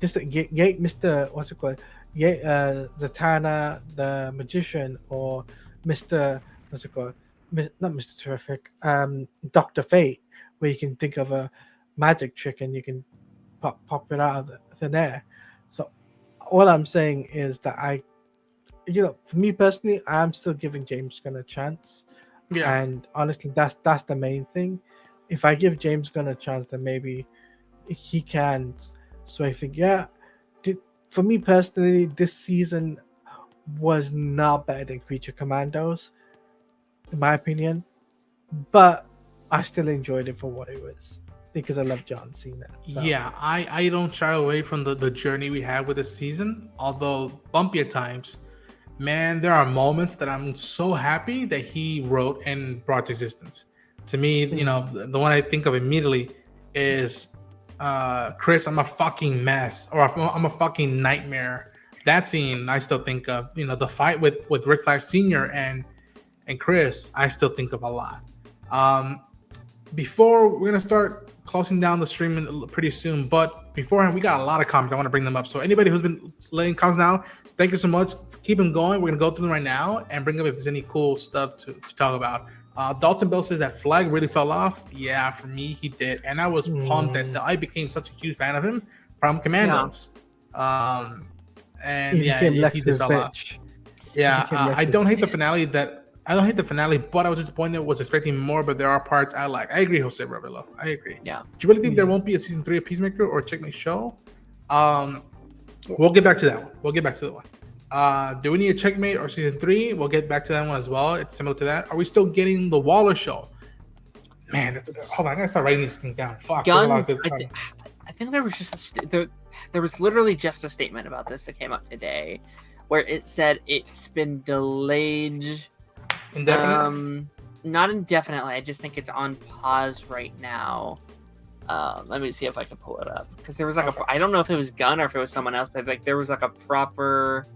Just Mr. what's it called? Zatanna the Magician, or Mr. what's it called? Not Mr. Terrific, Dr. Fate, where you can think of a magic trick and you can pop it out of the thin air. So all I'm saying is that for me personally, I'm still giving James Gunn a chance. Yeah. And honestly, that's the main thing. If I give James Gunn a chance, then maybe he can. So I think, for me personally, this season was not better than Creature Commandos, in my opinion. But I still enjoyed it for what it was, because I love John Cena. So. Yeah, I don't shy away from the journey we had with this season, although bumpy at times. Man, there are moments that I'm so happy that he wrote and brought to existence. To me, the one I think of immediately is Chris, I'm a fucking mess, or I'm a fucking nightmare. That scene I still think of. The fight with Rick Flag Sr. and Chris, I still think of a lot. Before we're gonna start closing down the stream pretty soon. But beforehand, we got a lot of comments. I want to bring them up. So anybody who's been letting comments down, thank you so much. Keep them going. We're gonna go through them right now and bring up if there's any cool stuff to talk about. Dalton Bell says that Flag really fell off. Yeah, for me, he did, and I was pumped. I became such a huge fan of him from Commandos. And He yeah, became he Lex's did fell off. bitch. Yeah, became I Lex's don't hate the bitch. finale. I don't hate the finale, but I was disappointed. Was expecting more, but there are parts I like. I agree, Jose Ravelo. I agree. Yeah. Do you really think there Yeah. won't be a season 3 of Peacemaker or Checkmate Show? We'll get back to that one. We'll get back to that one. Do we need a Checkmate or season 3? We'll get back to that one as well. It's similar to that. Are we still getting the Waller show? Man, hold on. I gotta start writing this thing down. Fuck. there's a lot Gunn, of good- I think there was just there was literally just a statement about this that came out today, where it said it's been delayed. Indefinite? Not indefinitely. I just think it's on pause right now. Let me see if I can pull it up, because there was like I don't know if it was Gunn or if it was someone else, but like there was like a proper.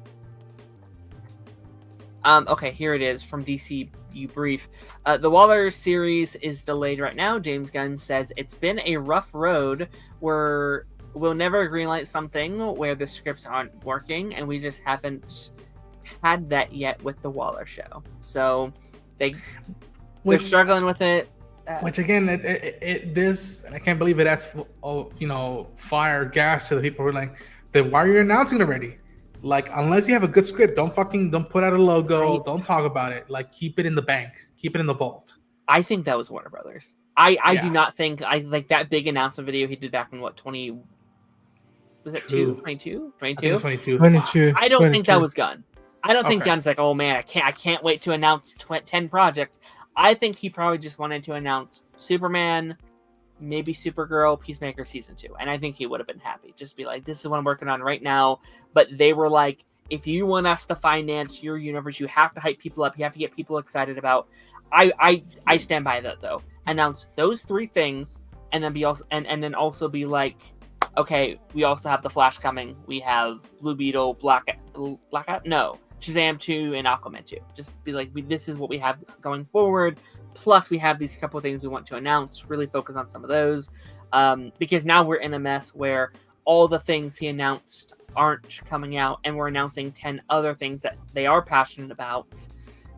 Okay, here it is from DCU Brief. The Waller series is delayed right now. James Gunn says it's been a rough road where we'll never greenlight something where the scripts aren't working, and we just haven't had that yet with the Waller show. So they're struggling with it. Which again, this I can't believe it adds fire gas to the people who are like, then why are you announcing it already? Like, unless you have a good script, don't put out a logo, Right. Don't talk about it. Like, keep it in the bank, keep it in the vault. I think that was Warner Brothers. I Yeah. do not think like that big announcement video he did back in what 20 was it True. 22? I think 22? it's 22. 22. I don't think that was Gunn. I don't think Okay. Gunn's like, oh man, I can't wait to announce 10 projects. I think he probably just wanted to announce Superman, maybe Supergirl, Peacemaker season 2, and I think he would have been happy. Just be like, this is what I'm working on right now. But they were like, if you want us to finance your universe, you have to hype people up. You have to get people excited about. I stand by that though. Announce those 3 things, and then and then also be like, okay, we also have the Flash coming. We have Blue Beetle, Blackout, no, Shazam 2 and Aquaman 2. Just be like, this is what we have going forward. Plus, we have these couple of things we want to announce. Really focus on some of those, because now we're in a mess where all the things he announced aren't coming out, and we're announcing 10 other things that they are passionate about.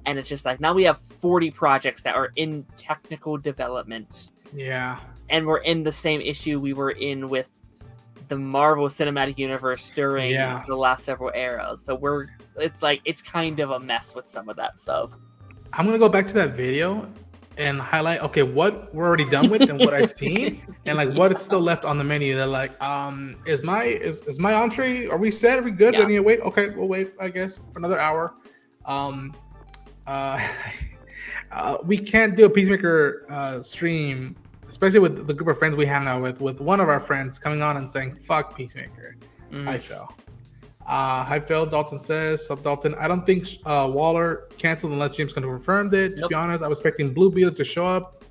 And it's just like, now we have 40 projects that are in technical development. Yeah. And we're in the same issue we were in with the Marvel Cinematic Universe during the last several eras. So it's kind of a mess with some of that stuff. I'm gonna go back to that video and highlight what we're already done with and what I've seen and like what is still left on the menu. They're like, is my entree? Are we set? Are we good? Yeah. Do I need to wait? Okay, we'll wait, I guess, for another hour. We can't do a Peacemaker stream, especially with the group of friends we hang out with one of our friends coming on and saying fuck Peacemaker. I fell. Hi Phil, Dalton says, Sub Dalton, I don't think Waller canceled unless James confirmed it. To be honest, I was expecting Blue Beetle to show up.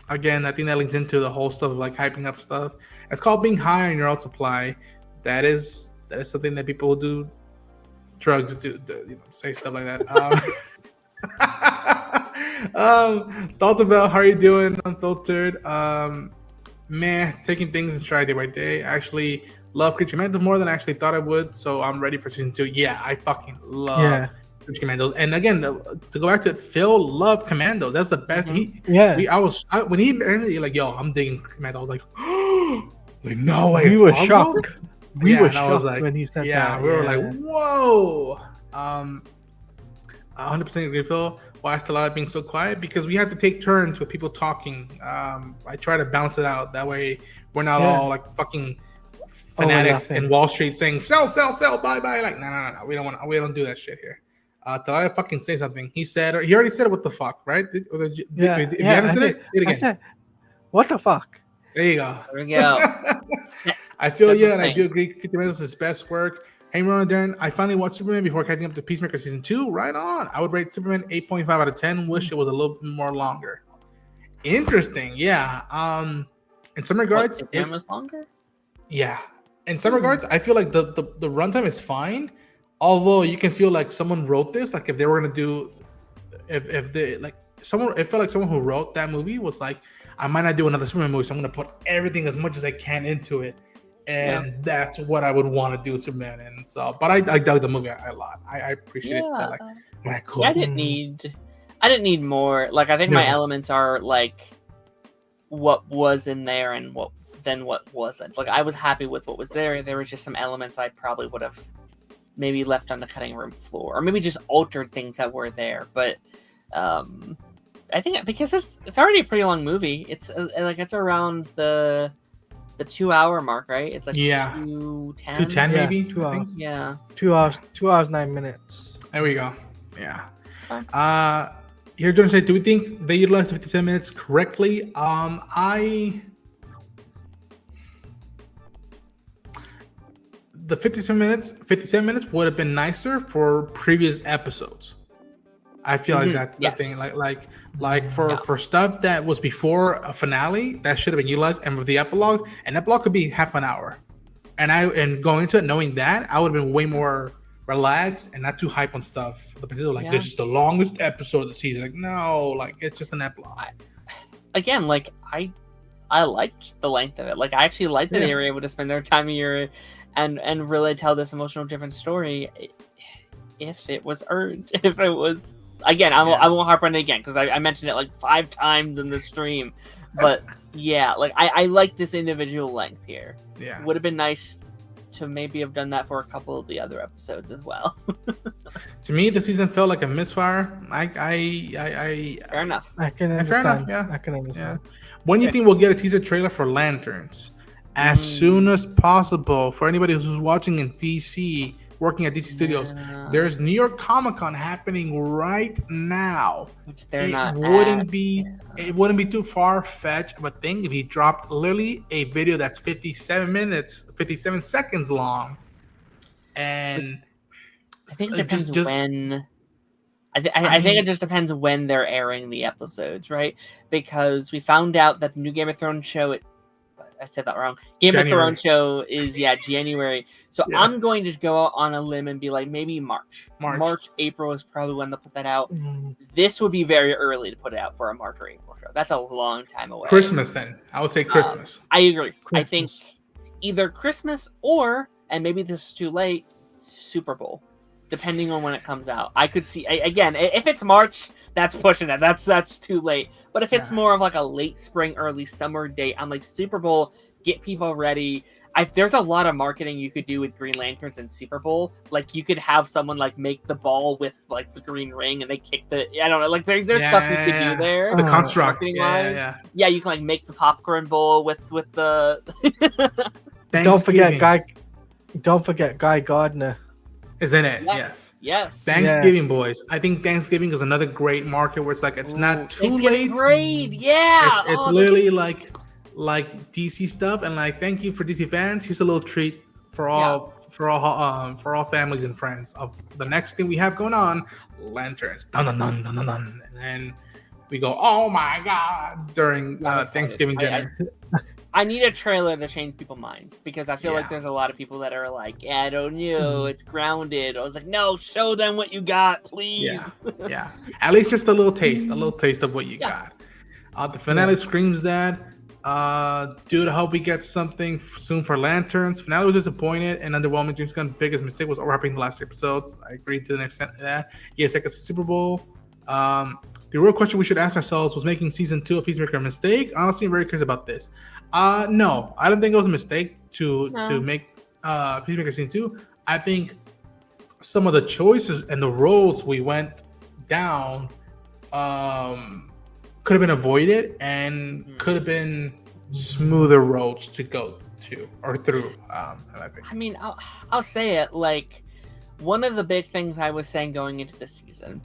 Again, I think that links into the whole stuff of like hyping up stuff. It's called being high on your own supply. That is something that people who do drugs do, say stuff like that. Dalton Bell, how are you doing? Unfiltered. Taking things in stride day by day. I actually love Creature Commandos more than I actually thought I would, so I'm ready for season 2. Yeah, I fucking love Creature Commandos. And again, to go back to it, Phil loved Commando. That's the best. When he ended, like, yo, I'm digging Commando. I was like, like no way. We were shocked. We were shocked when he said that. Yeah, we were like, whoa. 100% agree, Phil. Why is Talal being so quiet? Because we have to take turns with people talking. I try to balance it out. That way, we're not all like fucking fanatics in Wall Street saying sell, buy. Like, no. We don't do that shit here. Talal fucking say something. He already said what the fuck, right? If you haven't said it, say it again. Said, what the fuck? There you go. There we go. I feel you, and I do agree. Kitty is his best work. Hey, Ron Darren, I finally watched Superman before catching up to Peacemaker season 2. Right on. I would rate Superman 8.5 out of 10. Wish it was a little bit more longer. Interesting. Yeah. In some regards, Superman was longer. Yeah. In some regards, I feel like the runtime is fine. Although you can feel like someone wrote this, like if they were gonna do, if they like someone. It felt like someone who wrote that movie was like, I might not do another Superman movie, so I'm gonna put everything as much as I can into it, and that's what I would want to do with Superman. And so, but I dug the movie a lot. I appreciate that. Like, cool. Yeah, I didn't need more. Like, I think my elements are like what was in there and what wasn't. Like, I was happy with what was there. There were just some elements I probably would have maybe left on the cutting room floor, or maybe just altered things that were there. But I think because it's already a pretty long movie. It's it's around the 2 hour mark, right? It's like 2:10. 2:10 maybe. 2 hours. Yeah. 2 hours. 2 hours 9 minutes. There we go. Yeah. Okay. Here, Jordan said, do we think they utilized the 57 minutes correctly? The 57 minutes would have been nicer for previous episodes. I feel like that's the thing. Like for stuff that was before a finale, that should have been utilized. And with the epilogue, an epilogue could be half an hour. And going into it knowing that, I would have been way more relaxed and not too hype on stuff. The potential, this is the longest episode of the season. Like, no, like it's just an epilogue. Again, like I liked the length of it. Like, I actually liked that they were able to spend their time here and really tell this emotional different story if it was earned. If it was, again, I won't harp on it again because I mentioned it like 5 times in the stream. But I like this individual length here. Yeah, would have been nice to maybe have done that for a couple of the other episodes as well. To me, the season felt like a misfire. Fair enough. I can understand. Fair enough, yeah. I can understand. Yeah. When do you think we'll get a teaser trailer for Lanterns? As soon as possible. For anybody who's watching in DC, working at DC Studios, there's New York Comic Con happening right now. Which they're not. It wouldn't be too far fetched of a thing if he dropped literally a video that's 57 seconds long, and I think it depends when. I think it just depends when they're airing the episodes, right? Because we found out that the new Game of Thrones show. I said that wrong. Game of Thrones show is January. So I'm going to go out on a limb and be like maybe March, April is probably when they'll put that out. This would be very early to put it out for a March or April show. That's a long time away. Christmas then. I would say Christmas. I agree. Christmas. I think either Christmas or, and maybe this is too late, Super Bowl. Depending on when it comes out. I could see, again, if it's March, that's pushing it. That's too late. But if it's more of like a late spring, early summer date, I'm like Super Bowl, get people ready. There's a lot of marketing you could do with Green Lanterns and Super Bowl. Like, you could have someone like make the ball with like the green ring and they kick the, I don't know, like there's stuff you could do there. The construct. Yeah, you can like make the popcorn bowl with the Don't forget Guy Gardner. Is in it? Yes. Thanksgiving, boys. I think Thanksgiving is another great market where it's like it's not too late. Great, yeah. It's literally like DC stuff, and like thank you for DC fans. Here's a little treat for all families and friends of the next thing we have going on, Lanterns. Dun dun dun dun dun dun, and then we go, oh my god, during Thanksgiving dinner. I need a trailer to change people's minds because I feel like there's a lot of people that are like, I don't know, it's grounded. I was like, no, show them what you got, please. Yeah. At least just a little taste of what you got. The finale screams that. Dude, I hope we get something soon for Lanterns. Finale was disappointed and underwhelming. James Gunn's biggest mistake was overhyping the last episodes. I agree to the extent of that. Yes, like a Super Bowl. The real question we should ask ourselves was making season 2 of Peacemaker a mistake? Honestly, I'm very curious about this. No, I don't think it was a mistake to make Peacemaker season 2. I think some of the choices and the roads we went down could have been avoided and could have been smoother roads to go to or through. I mean, I'll say it, like, one of the big things I was saying going into this season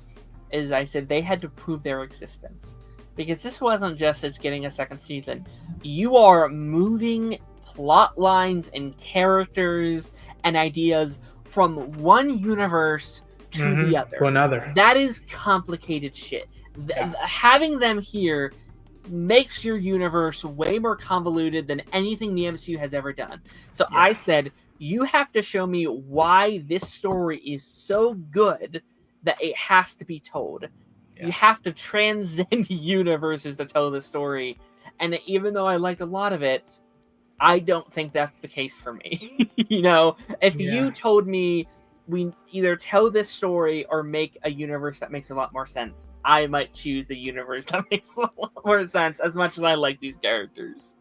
is I said they had to prove their existence. Because this wasn't just it's getting a second season. You are moving plot lines and characters and ideas from one universe to the other. To another. That is complicated shit. Having them here makes your universe way more convoluted than anything the MCU has ever done. So I said, you have to show me why this story is so good that it has to be told. You have to transcend universes to tell the story. And even though I liked a lot of it, I don't think that's the case for me. If you told me we either tell this story or make a universe that makes a lot more sense, I might choose the universe that makes a lot more sense, as much as I like these characters.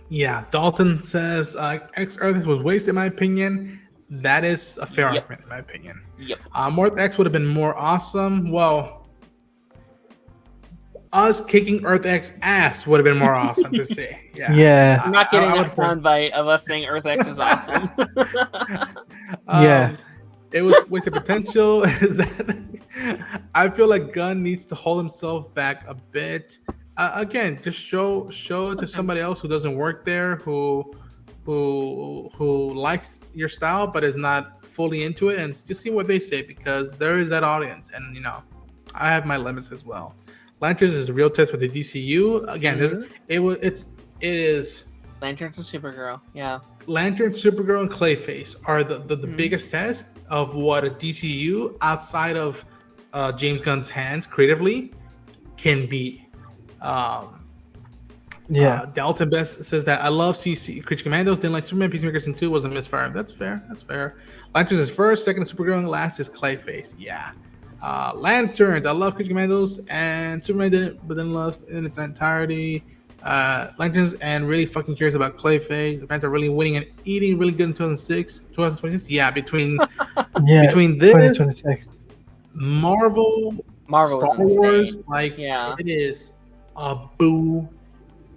Yeah, Dalton says X Earth was wasted, in my opinion. That is a fair argument, in my opinion. Yep. Earth X would have been more awesome. Well, us kicking Earth X ass would have been more awesome to see. Yeah. I'm not getting that soundbite of us saying Earth X is awesome. It was wasted potential. Is that I feel like Gunn needs to hold himself back a bit. Again, just show it to somebody else who doesn't work there, who likes your style but is not fully into it, and just see what they say, because there is that audience, and I have my limits as well. Lanterns is a real test for the DCU. Again, it is Lanterns and Supergirl. Yeah. Lantern, Supergirl, and Clayface are the biggest test of what a DCU outside of James Gunn's hands creatively can be. Dalton Best says that I love CC Creature Commandos, didn't like Superman. Peacemaker Season 2 was a misfire. That's fair. Lanterns is first, second is Supergirl, and last is Clayface. Yeah. Lanterns, I love Creature Commandos, and Superman didn't, but then loved in its entirety. Lanterns, and really fucking curious about Clayface. The fans are really winning and eating really good in 2026. Yeah, between this 2026. Marvel Star Wars, it is a boo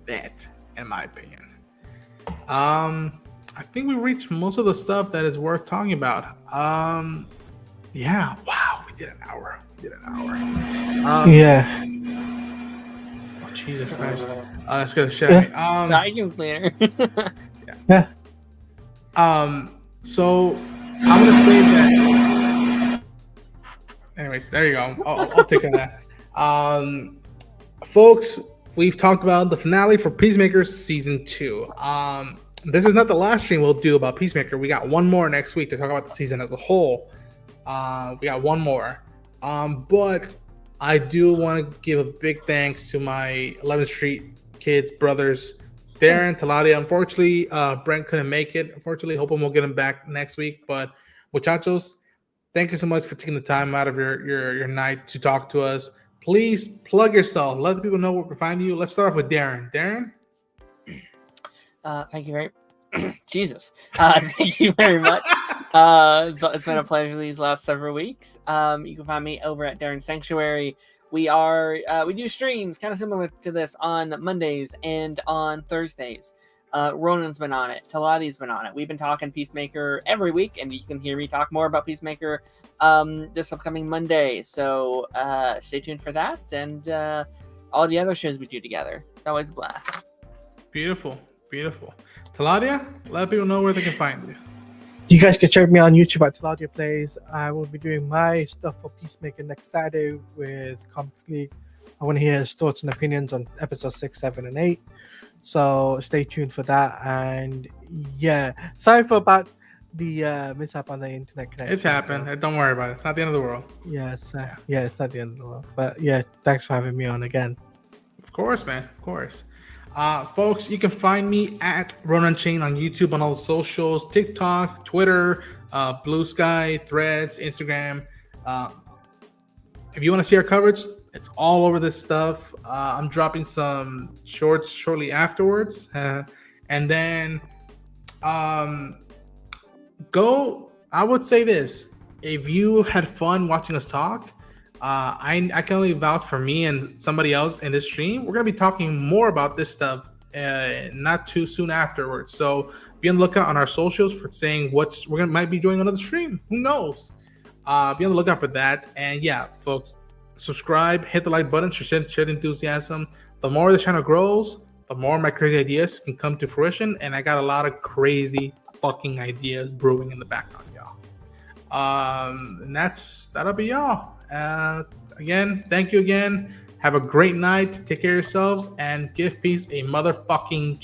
bet, in my opinion. I think we reached most of the stuff that is worth talking about. Yeah, wow, we did an hour. Oh, Jesus Christ. Let's go to Shay. Vacuum cleaner. Yeah. So I'm gonna say that. Anyways, there you go. I'll take care of that. Folks, we've talked about the finale for Peacemaker Season 2. This is not the last stream we'll do about Peacemaker. We got one more next week to talk about the season as a whole. We got one more. But I do want to give a big thanks to my 11th Street kids, brothers, Darren, Taladia. Unfortunately, Brent couldn't make it. Unfortunately, hoping we'll get him back next week. But muchachos, thank you so much for taking the time out of your night to talk to us. Please plug yourself. Let the people know where to find you. Let's start off with Darren. Darren? Thank you very Jesus. Thank you very much. It's been a pleasure these last several weeks. You can find me over at Darren Sanctuary. We do streams kind of similar to this on Mondays and on Thursdays. Ronan's been on it. Talati's been on it. We've been talking Peacemaker every week, and you can hear me talk more about Peacemaker this upcoming Monday. So stay tuned for that and all the other shows we do together. It's always a blast. Beautiful. Taladia, let people know where they can find you. You guys can check me on YouTube at Taladia Plays. I will be doing my stuff for Peacemaker next Saturday with Comics League. I want to hear his thoughts and opinions on episodes 6, 7, and 8. So stay tuned for that. And yeah, sorry for about the mishap on the internet connection. It's happened. Don't worry about it. It's not the end of the world. Yes. Yeah, it's not the end of the world. But yeah, thanks for having me on again. Of course, man. Of course. Folks, you can find me at Ronan Chain on YouTube, on all the socials, TikTok, Twitter, Blue Sky, Threads, Instagram. If you want to see our coverage, it's all over this stuff. I'm dropping some shorts shortly afterwards. And then I would say this. If you had fun watching us talk, I can only vouch for me and somebody else in this stream. We're going to be talking more about this stuff not too soon afterwards. So be on the lookout on our socials for saying might be doing another stream. Who knows? Be on the lookout for that. And yeah, folks, subscribe, hit the like button, share the enthusiasm. The more the channel grows, the more my crazy ideas can come to fruition. And I got a lot of crazy fucking ideas brewing in the background, y'all. And that'll be y'all. Again, thank you again. Have a great night. Take care of yourselves and give peace a motherfucking